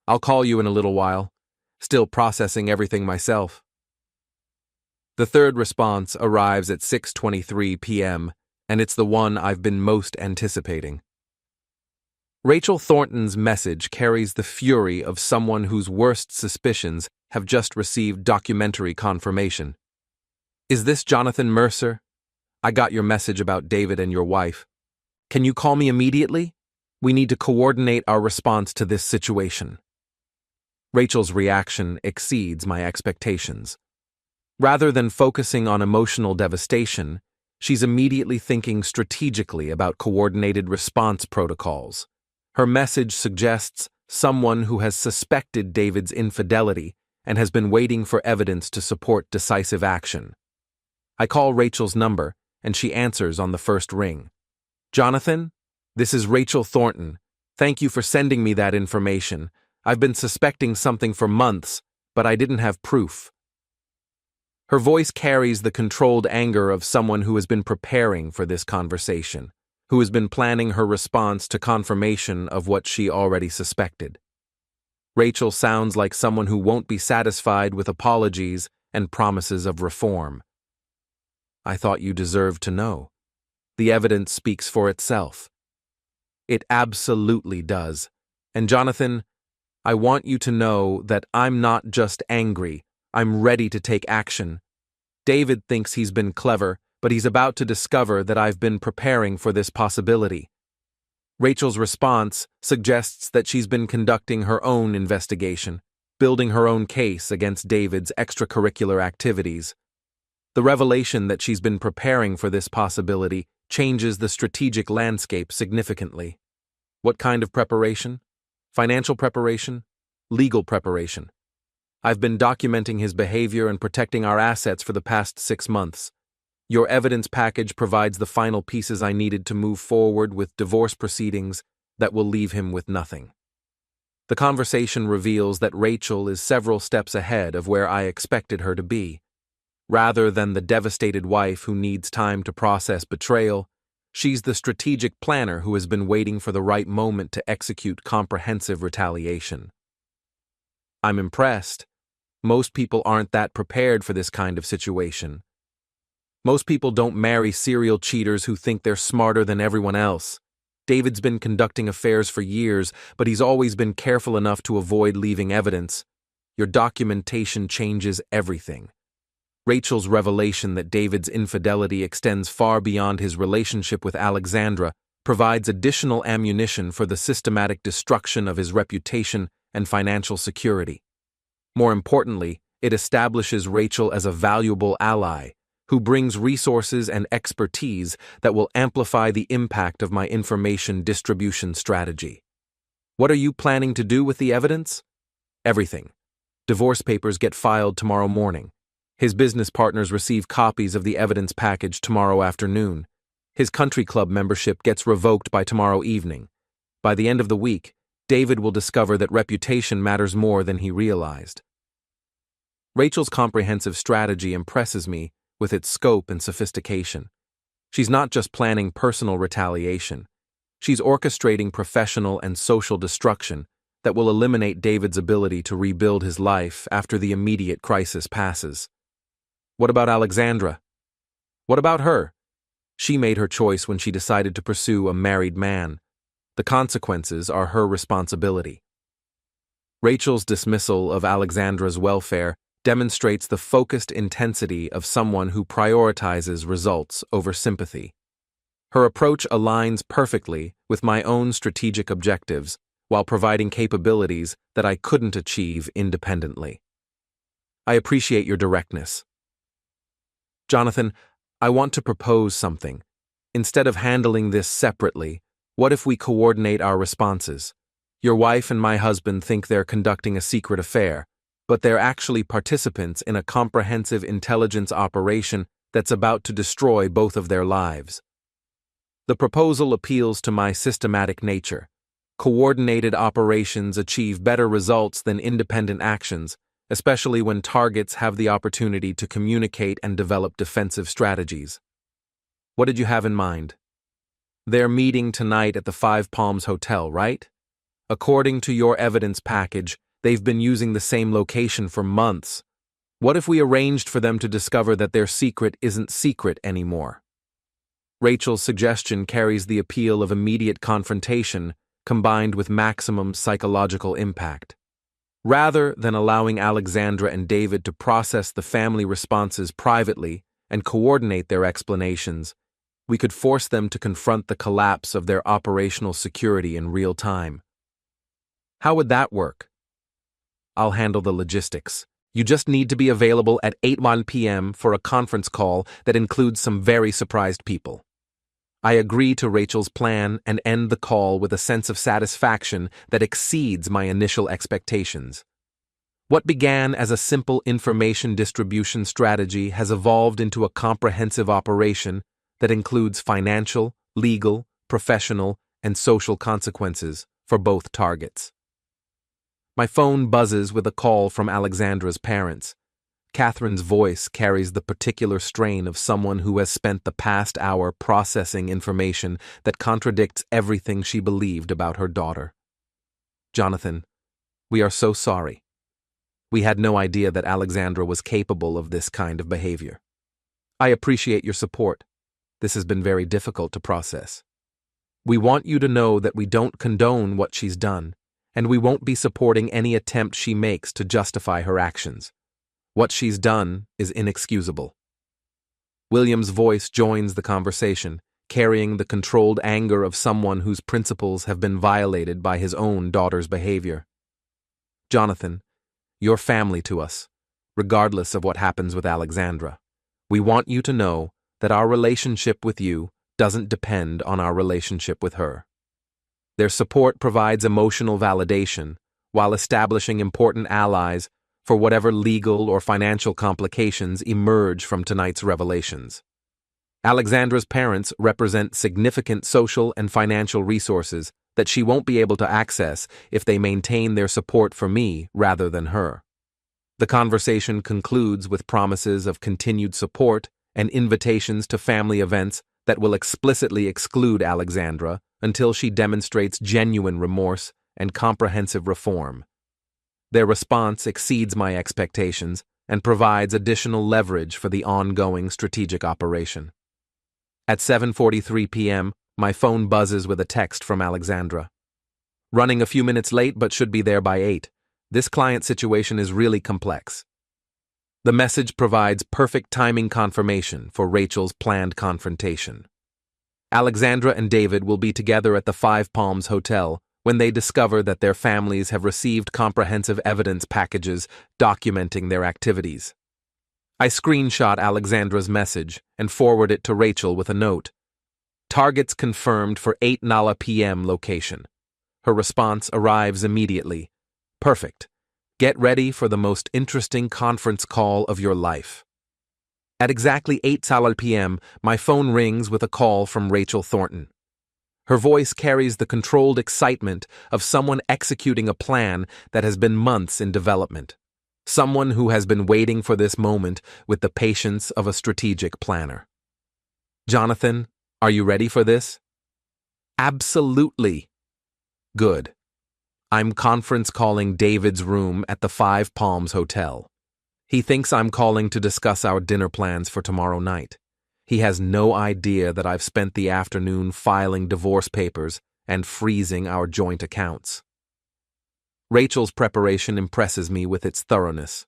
"I'll call you in a little while. Still processing everything myself." The third response arrives at 6:23 p.m., and it's the one I've been most anticipating. Rachel Thornton's message carries the fury of someone whose worst suspicions have just received documentary confirmation. "Is this Jonathan Mercer? I got your message about David and your wife. Can you call me immediately? We need to coordinate our response to this situation." Rachel's reaction exceeds my expectations. Rather than focusing on emotional devastation, she's immediately thinking strategically about coordinated response protocols. Her message suggests someone who has suspected David's infidelity and has been waiting for evidence to support decisive action. I call Rachel's number, and she answers on the first ring. "Jonathan, this is Rachel Thornton. Thank you for sending me that information. I've been suspecting something for months, but I didn't have proof." Her voice carries the controlled anger of someone who has been preparing for this conversation, who has been planning her response to confirmation of what she already suspected. Rachel sounds like someone who won't be satisfied with apologies and promises of reform. "I thought you deserved to know. The evidence speaks for itself." It absolutely does. And Jonathan, I want you to know that I'm not just angry, I'm ready to take action. David thinks he's been clever, but he's about to discover that I've been preparing for this possibility. Rachel's response suggests that she's been conducting her own investigation, building her own case against David's extracurricular activities. The revelation that she's been preparing for this possibility changes the strategic landscape significantly. What kind of preparation? Financial preparation? Legal preparation? I've been documenting his behavior and protecting our assets for the past 6 months. Your evidence package provides the final pieces I needed to move forward with divorce proceedings that will leave him with nothing. The conversation reveals that Rachel is several steps ahead of where I expected her to be. Rather than the devastated wife who needs time to process betrayal, she's the strategic planner who has been waiting for the right moment to execute comprehensive retaliation. I'm impressed. Most people aren't that prepared for this kind of situation. Most people don't marry serial cheaters who think they're smarter than everyone else. David's been conducting affairs for years, but he's always been careful enough to avoid leaving evidence. Your documentation changes everything. Rachel's revelation that David's infidelity extends far beyond his relationship with Alexandra provides additional ammunition for the systematic destruction of his reputation and financial security. More importantly, it establishes Rachel as a valuable ally who brings resources and expertise that will amplify the impact of my information distribution strategy. What are you planning to do with the evidence? Everything. Divorce papers get filed tomorrow morning. His business partners receive copies of the evidence package tomorrow afternoon. His country club membership gets revoked by tomorrow evening. By the end of the week, David will discover that reputation matters more than he realized. Rachel's comprehensive strategy impresses me with its scope and sophistication. She's not just planning personal retaliation. She's orchestrating professional and social destruction that will eliminate David's ability to rebuild his life after the immediate crisis passes. What about Alexandra? What about her? She made her choice when she decided to pursue a married man. The consequences are her responsibility. Rachel's dismissal of Alexandra's welfare demonstrates the focused intensity of someone who prioritizes results over sympathy. Her approach aligns perfectly with my own strategic objectives while providing capabilities that I couldn't achieve independently. I appreciate your directness. Jonathan, I want to propose something. Instead of handling this separately, what if we coordinate our responses? Your wife and my husband think they're conducting a secret affair, but they're actually participants in a comprehensive intelligence operation that's about to destroy both of their lives. The proposal appeals to my systematic nature. Coordinated operations achieve better results than independent actions, especially when targets have the opportunity to communicate and develop defensive strategies. What did you have in mind? They're meeting tonight at the Five Palms Hotel, right? According to your evidence package, they've been using the same location for months. What if we arranged for them to discover that their secret isn't secret anymore? Rachel's suggestion carries the appeal of immediate confrontation combined with maximum psychological impact. Rather than allowing Alexandra and David to process the family responses privately and coordinate their explanations, we could force them to confront the collapse of their operational security in real time. How would that work? I'll handle the logistics. You just need to be available at 8:01 p.m. for a conference call that includes some very surprised people. I agree to Rachel's plan and end the call with a sense of satisfaction that exceeds my initial expectations. What began as a simple information distribution strategy has evolved into a comprehensive operation that includes financial, legal, professional, and social consequences for both targets. My phone buzzes with a call from Alexandra's parents. Catherine's voice carries the particular strain of someone who has spent the past hour processing information that contradicts everything she believed about her daughter. Jonathan, we are so sorry. We had no idea that Alexandra was capable of this kind of behavior. I appreciate your support. This has been very difficult to process. We want you to know that we don't condone what she's done, and we won't be supporting any attempt she makes to justify her actions. What she's done is inexcusable. William's voice joins the conversation, carrying the controlled anger of someone whose principles have been violated by his own daughter's behavior. Jonathan, you're family to us, regardless of what happens with Alexandra. We want you to know that our relationship with you doesn't depend on our relationship with her. Their support provides emotional validation while establishing important allies for whatever legal or financial complications emerge from tonight's revelations. Alexandra's parents represent significant social and financial resources that she won't be able to access if they maintain their support for me rather than her. The conversation concludes with promises of continued support and invitations to family events that will explicitly exclude Alexandra until she demonstrates genuine remorse and comprehensive reform. Their response exceeds my expectations and provides additional leverage for the ongoing strategic operation. At 7:43 p.m., my phone buzzes with a text from Alexandra. Running a few minutes late but should be there by 8. This client situation is really complex. The message provides perfect timing confirmation for Rachel's planned confrontation. Alexandra and David will be together at the Five Palms Hotel when they discover that their families have received comprehensive evidence packages documenting their activities. I screenshot Alexandra's message and forward it to Rachel with a note. Targets confirmed for 8 Nala p.m. location. Her response arrives immediately. Perfect. Get ready for the most interesting conference call of your life. At exactly 8 Salal p.m., my phone rings with a call from Rachel Thornton. Her voice carries the controlled excitement of someone executing a plan that has been months in development. Someone who has been waiting for this moment with the patience of a strategic planner. Jonathan, are you ready for this? Absolutely. Good. I'm conference calling David's room at the Five Palms Hotel. He thinks I'm calling to discuss our dinner plans for tomorrow night. He has no idea that I've spent the afternoon filing divorce papers and freezing our joint accounts. Rachel's preparation impresses me with its thoroughness.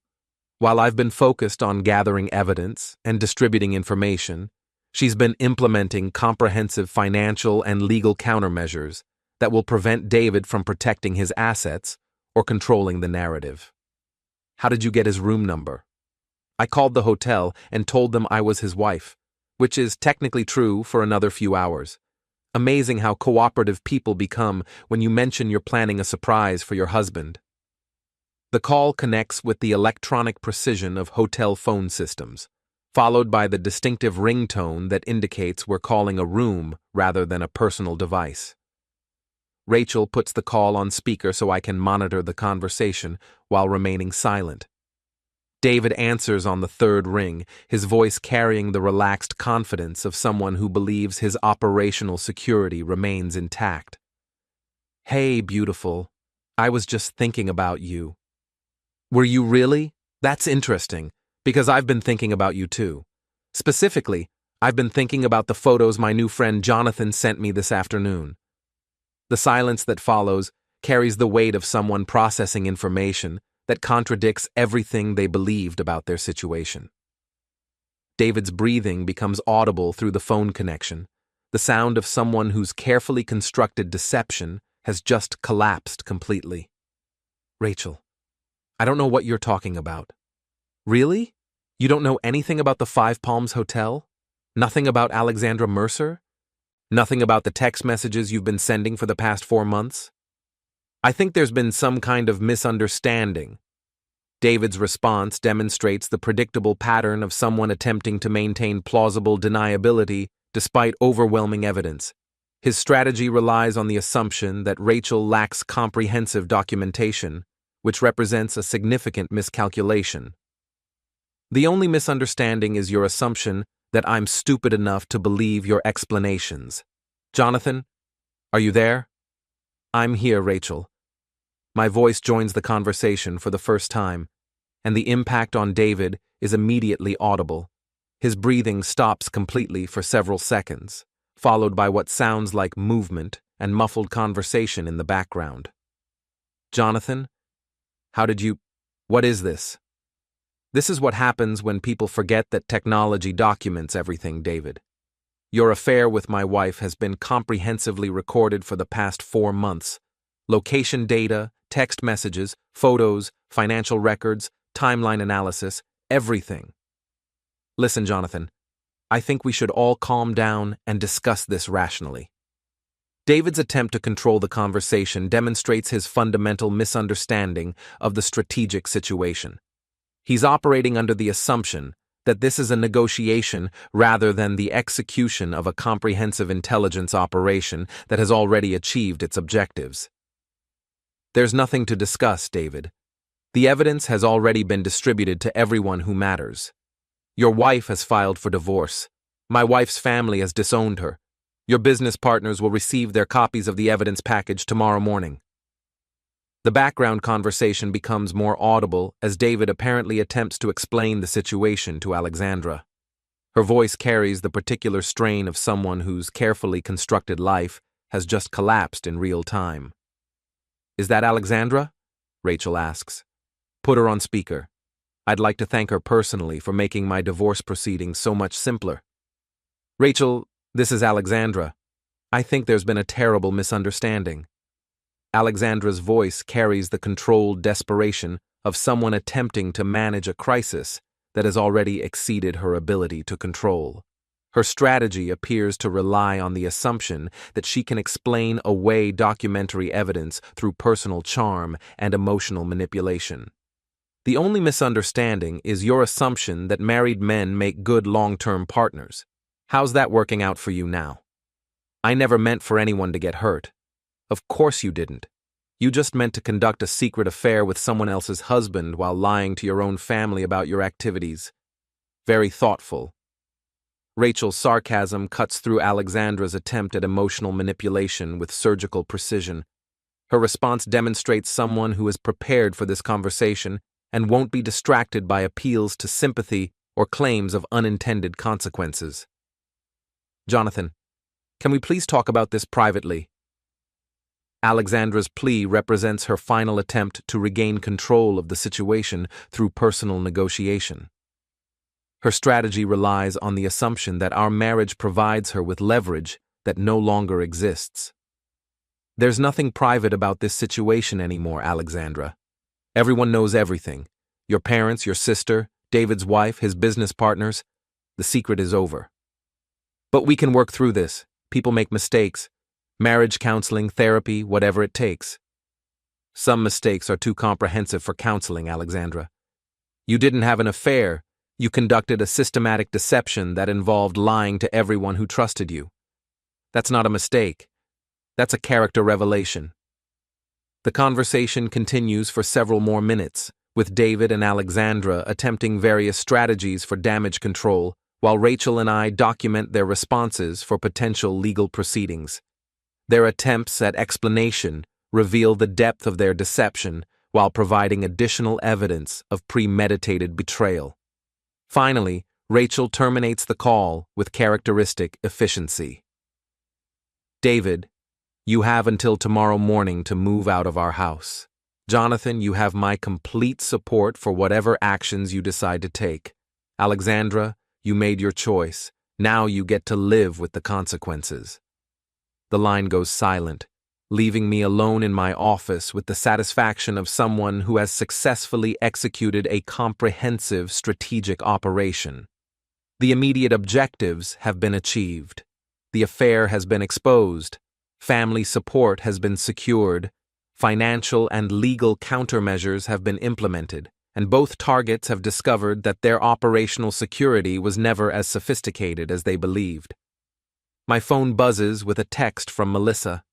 While I've been focused on gathering evidence and distributing information, she's been implementing comprehensive financial and legal countermeasures that will prevent David from protecting his assets or controlling the narrative. How did you get his room number? I called the hotel and told them I was his wife, which is technically true for another few hours. Amazing how cooperative people become when you mention you're planning a surprise for your husband. The call connects with the electronic precision of hotel phone systems, followed by the distinctive ringtone that indicates we're calling a room rather than a personal device. Rachel puts the call on speaker so I can monitor the conversation while remaining silent. David answers on the third ring, his voice carrying the relaxed confidence of someone who believes his operational security remains intact. Hey, beautiful. I was just thinking about you. Were you really? That's interesting, because I've been thinking about you too. Specifically, I've been thinking about the photos my new friend Jonathan sent me this afternoon. The silence that follows carries the weight of someone processing information that contradicts everything they believed about their situation. David's breathing becomes audible through the phone connection, the sound of someone whose carefully constructed deception has just collapsed completely. Rachel, I don't know what you're talking about. Really? You don't know anything about the Five Palms Hotel? Nothing about Alexandra Mercer? Nothing about the text messages you've been sending for the past 4 months? I think there's been some kind of misunderstanding. David's response demonstrates the predictable pattern of someone attempting to maintain plausible deniability despite overwhelming evidence. His strategy relies on the assumption that Rachel lacks comprehensive documentation, which represents a significant miscalculation. The only misunderstanding is your assumption that I'm stupid enough to believe your explanations. Jonathan, are you there? I'm here, Rachel. My voice joins the conversation for the first time, and the impact on David is immediately audible. His breathing stops completely for several seconds, followed by what sounds like movement and muffled conversation in the background. Jonathan, what is this? This is what happens when people forget that technology documents everything, David. Your affair with my wife has been comprehensively recorded for the past 4 months. Location data, text messages, photos, financial records, timeline analysis, everything. Listen, Jonathan, I think we should all calm down and discuss this rationally. David's attempt to control the conversation demonstrates his fundamental misunderstanding of the strategic situation. He's operating under the assumption that this is a negotiation rather than the execution of a comprehensive intelligence operation that has already achieved its objectives. There's nothing to discuss, David. The evidence has already been distributed to everyone who matters. Your wife has filed for divorce. My wife's family has disowned her. Your business partners will receive their copies of the evidence package tomorrow morning. The background conversation becomes more audible as David apparently attempts to explain the situation to Alexandra. Her voice carries the particular strain of someone whose carefully constructed life has just collapsed in real time. "Is that Alexandra?" Rachel asks. "Put her on speaker. I'd like to thank her personally for making my divorce proceedings so much simpler." "Rachel, this is Alexandra. I think there's been a terrible misunderstanding." Alexandra's voice carries the controlled desperation of someone attempting to manage a crisis that has already exceeded her ability to control. Her strategy appears to rely on the assumption that she can explain away documentary evidence through personal charm and emotional manipulation. The only misunderstanding is your assumption that married men make good long-term partners. How's that working out for you now? I never meant for anyone to get hurt. Of course you didn't. You just meant to conduct a secret affair with someone else's husband while lying to your own family about your activities. Very thoughtful. Rachel's sarcasm cuts through Alexandra's attempt at emotional manipulation with surgical precision. Her response demonstrates someone who is prepared for this conversation and won't be distracted by appeals to sympathy or claims of unintended consequences. "Jonathan, can we please talk about this privately?" Alexandra's plea represents her final attempt to regain control of the situation through personal negotiation. Her strategy relies on the assumption that our marriage provides her with leverage that no longer exists. There's nothing private about this situation anymore, Alexandra. Everyone knows everything. Your parents, your sister, David's wife, his business partners. The secret is over. But we can work through this. People make mistakes. Marriage counseling, therapy, whatever it takes. Some mistakes are too comprehensive for counseling, Alexandra. You didn't have an affair. You conducted a systematic deception that involved lying to everyone who trusted you. That's not a mistake. That's a character revelation. The conversation continues for several more minutes, with David and Alexandra attempting various strategies for damage control, while Rachel and I document their responses for potential legal proceedings. Their attempts at explanation reveal the depth of their deception while providing additional evidence of premeditated betrayal. Finally, Rachel terminates the call with characteristic efficiency. "David, you have until tomorrow morning to move out of our house. Jonathan, you have my complete support for whatever actions you decide to take. Alexandra, you made your choice. Now you get to live with the consequences." The line goes silent, leaving me alone in my office with the satisfaction of someone who has successfully executed a comprehensive strategic operation. The immediate objectives have been achieved. The affair has been exposed. Family support has been secured. Financial and legal countermeasures have been implemented, and both targets have discovered that their operational security was never as sophisticated as they believed. My phone buzzes with a text from Melissa.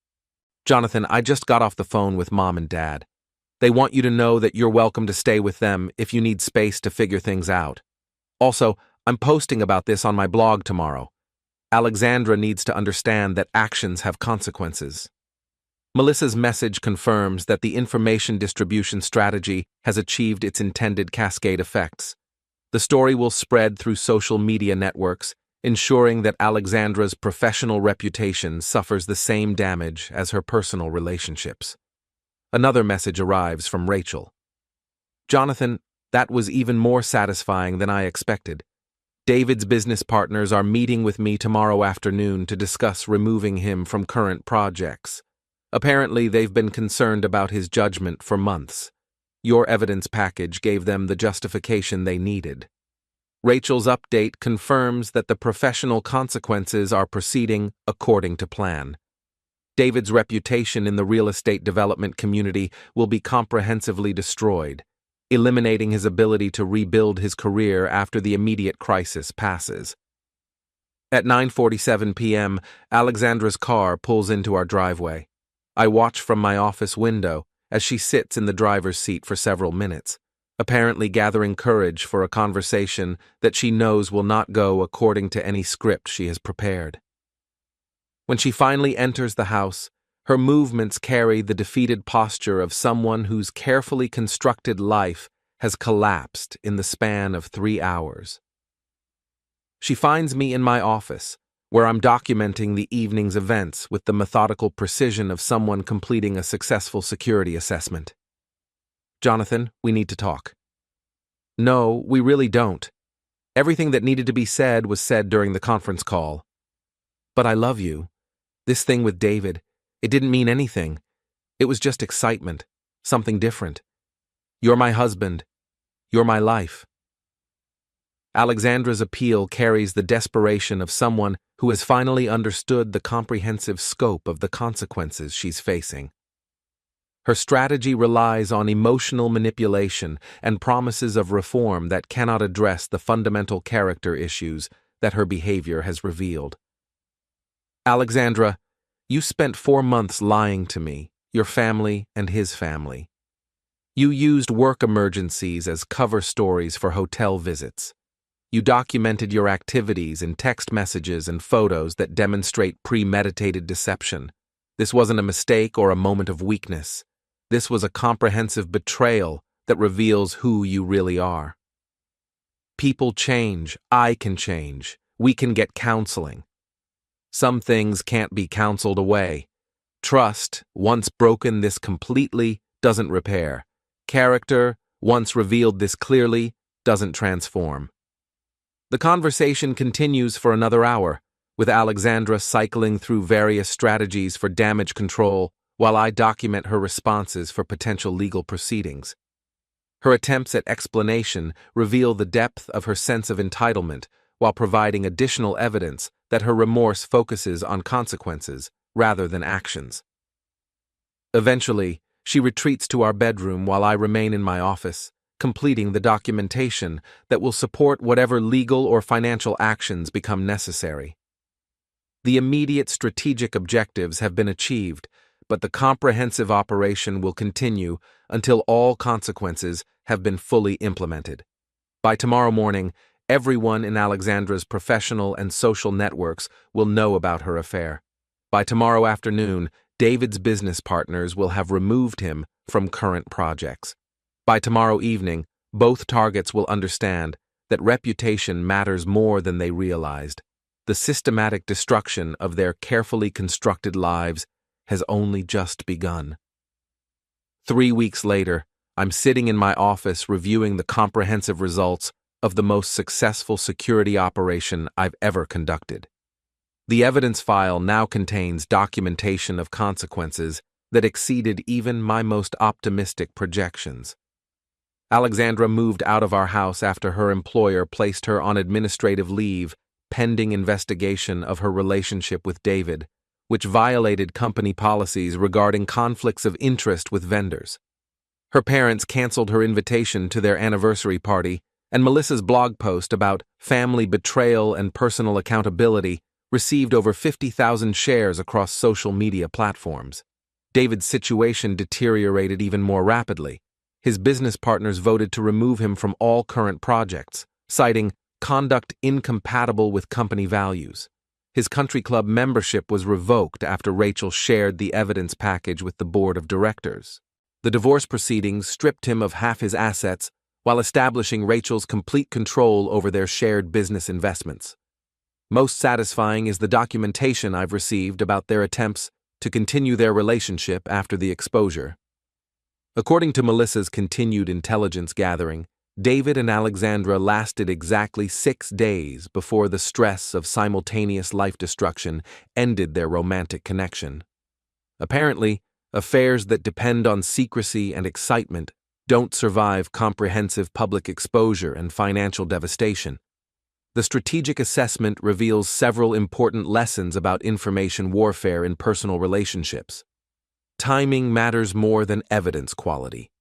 "Jonathan, I just got off the phone with Mom and Dad. They want you to know that you're welcome to stay with them if you need space to figure things out. Also, I'm posting about this on my blog tomorrow. Alexandra needs to understand that actions have consequences." Melissa's message confirms that the information distribution strategy has achieved its intended cascade effects. The story will spread through social media networks, ensuring that Alexandra's professional reputation suffers the same damage as her personal relationships. Another message arrives from Rachel. "Jonathan, That was even more satisfying than I expected. David's business partners are meeting with me tomorrow afternoon to discuss removing him from current projects. Apparently, they've been concerned about his judgment for months. Your evidence package gave them the justification they needed. Rachel's update confirms that the professional consequences are proceeding according to plan. David's reputation in the real estate development community will be comprehensively destroyed, eliminating his ability to rebuild his career after the immediate crisis passes. At 9:47 p.m., Alexandra's car pulls into our driveway. I watch from my office window as she sits in the driver's seat for several minutes, apparently gathering courage for a conversation that she knows will not go according to any script she has prepared. When she finally enters the house, her movements carry the defeated posture of someone whose carefully constructed life has collapsed in the span of 3 hours. She finds me in my office, where I'm documenting the evening's events with the methodical precision of someone completing a successful security assessment. "Jonathan, we need to talk." "No, we really don't. Everything that needed to be said was said during the conference call." "But I love you. This thing with David, it didn't mean anything. It was just excitement, something different. You're my husband. You're my life." Alexandra's appeal carries the desperation of someone who has finally understood the comprehensive scope of the consequences she's facing. Her strategy relies on emotional manipulation and promises of reform that cannot address the fundamental character issues that her behavior has revealed. "Alexandra, you spent 4 months lying to me, your family, and his family. You used work emergencies as cover stories for hotel visits. You documented your activities in text messages and photos that demonstrate premeditated deception. This wasn't a mistake or a moment of weakness. This was a comprehensive betrayal that reveals who you really are. People change. I can change. We can get counseling. Some things can't be counseled away. Trust, once broken this completely, doesn't repair. Character, once revealed this clearly, doesn't transform." The conversation continues for another hour, with Alexandra cycling through various strategies for damage control while I document her responses for potential legal proceedings. Her attempts at explanation reveal the depth of her sense of entitlement while providing additional evidence that her remorse focuses on consequences rather than actions. Eventually, she retreats to our bedroom while I remain in my office, completing the documentation that will support whatever legal or financial actions become necessary. The immediate strategic objectives have been achieved, but the comprehensive operation will continue until all consequences have been fully implemented. By tomorrow morning, everyone in Alexandra's professional and social networks will know about her affair. By tomorrow afternoon, David's business partners will have removed him from current projects. By tomorrow evening, both targets will understand that reputation matters more than they realized. The systematic destruction of their carefully constructed lives has only just begun. 3 weeks later, I'm sitting in my office reviewing the comprehensive results of the most successful security operation I've ever conducted. The evidence file now contains documentation of consequences that exceeded even my most optimistic projections. Alexandra moved out of our house after her employer placed her on administrative leave pending investigation of her relationship with David, which violated company policies regarding conflicts of interest with vendors. Her parents canceled her invitation to their anniversary party, and Melissa's blog post about family betrayal and personal accountability received over 50,000 shares across social media platforms. David's situation deteriorated even more rapidly. His business partners voted to remove him from all current projects, citing conduct incompatible with company values. His country club membership was revoked after Rachel shared the evidence package with the board of directors. The divorce proceedings stripped him of half his assets while establishing Rachel's complete control over their shared business investments. Most satisfying is the documentation I've received about their attempts to continue their relationship after the exposure. According to Melissa's continued intelligence gathering, David and Alexandra lasted exactly 6 days before the stress of simultaneous life destruction ended their romantic connection. Apparently, affairs that depend on secrecy and excitement don't survive comprehensive public exposure and financial devastation. The strategic assessment reveals several important lessons about information warfare in personal relationships. Timing matters more than evidence quality.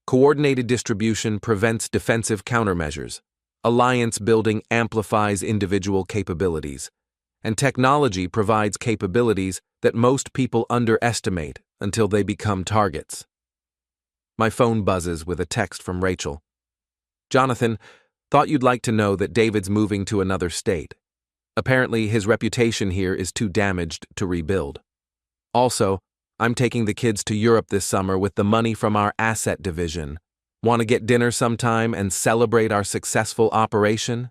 Coordinated distribution prevents defensive countermeasures. Alliance building amplifies individual capabilities. And technology provides capabilities that most people underestimate until they become targets. My phone buzzes with a text from Rachel. Jonathan, thought you'd like to know that David's moving to another state. Apparently, his reputation here is too damaged to rebuild. Also, I'm taking the kids to Europe this summer with the money from our asset division. Want to get dinner sometime and celebrate our successful operation?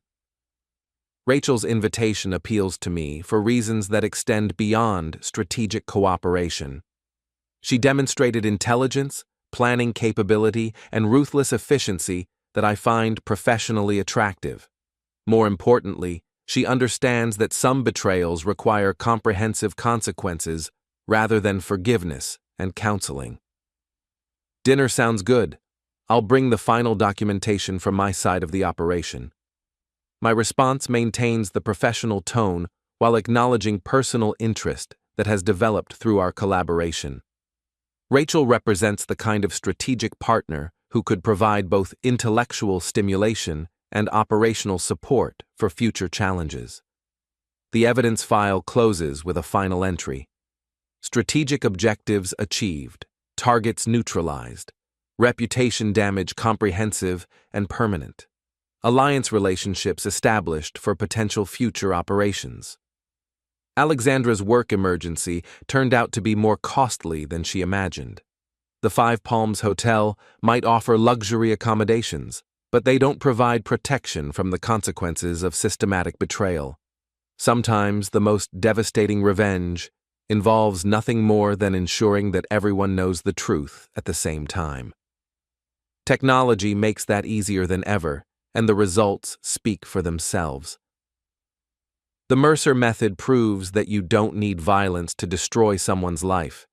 Rachel's invitation appeals to me for reasons that extend beyond strategic cooperation. She demonstrated intelligence, planning capability, and ruthless efficiency that I find professionally attractive. More importantly, she understands that some betrayals require comprehensive consequences rather than forgiveness and counseling. Dinner sounds good. I'll bring the final documentation from my side of the operation. My response maintains the professional tone while acknowledging personal interest that has developed through our collaboration. Rachel represents the kind of strategic partner who could provide both intellectual stimulation and operational support for future challenges. The evidence file closes with a final entry. Strategic objectives achieved, targets neutralized, reputation damage comprehensive and permanent, alliance relationships established for potential future operations. Alexandra's work emergency turned out to be more costly than she imagined. The Five Palms Hotel might offer luxury accommodations, but they don't provide protection from the consequences of systematic betrayal. Sometimes the most devastating revenge involves nothing more than ensuring that everyone knows the truth at the same time. Technology makes that easier than ever, and the results speak for themselves. The Mercer method proves that you don't need violence to destroy someone's life.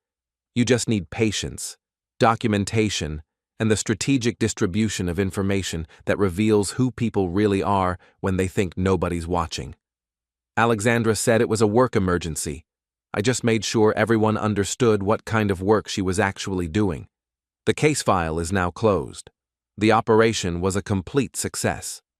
You just need patience, documentation, and the strategic distribution of information that reveals who people really are when they think nobody's watching. Alexandra said it was a work emergency. I just made sure everyone understood what kind of work she was actually doing. The case file is now closed. The operation was a complete success.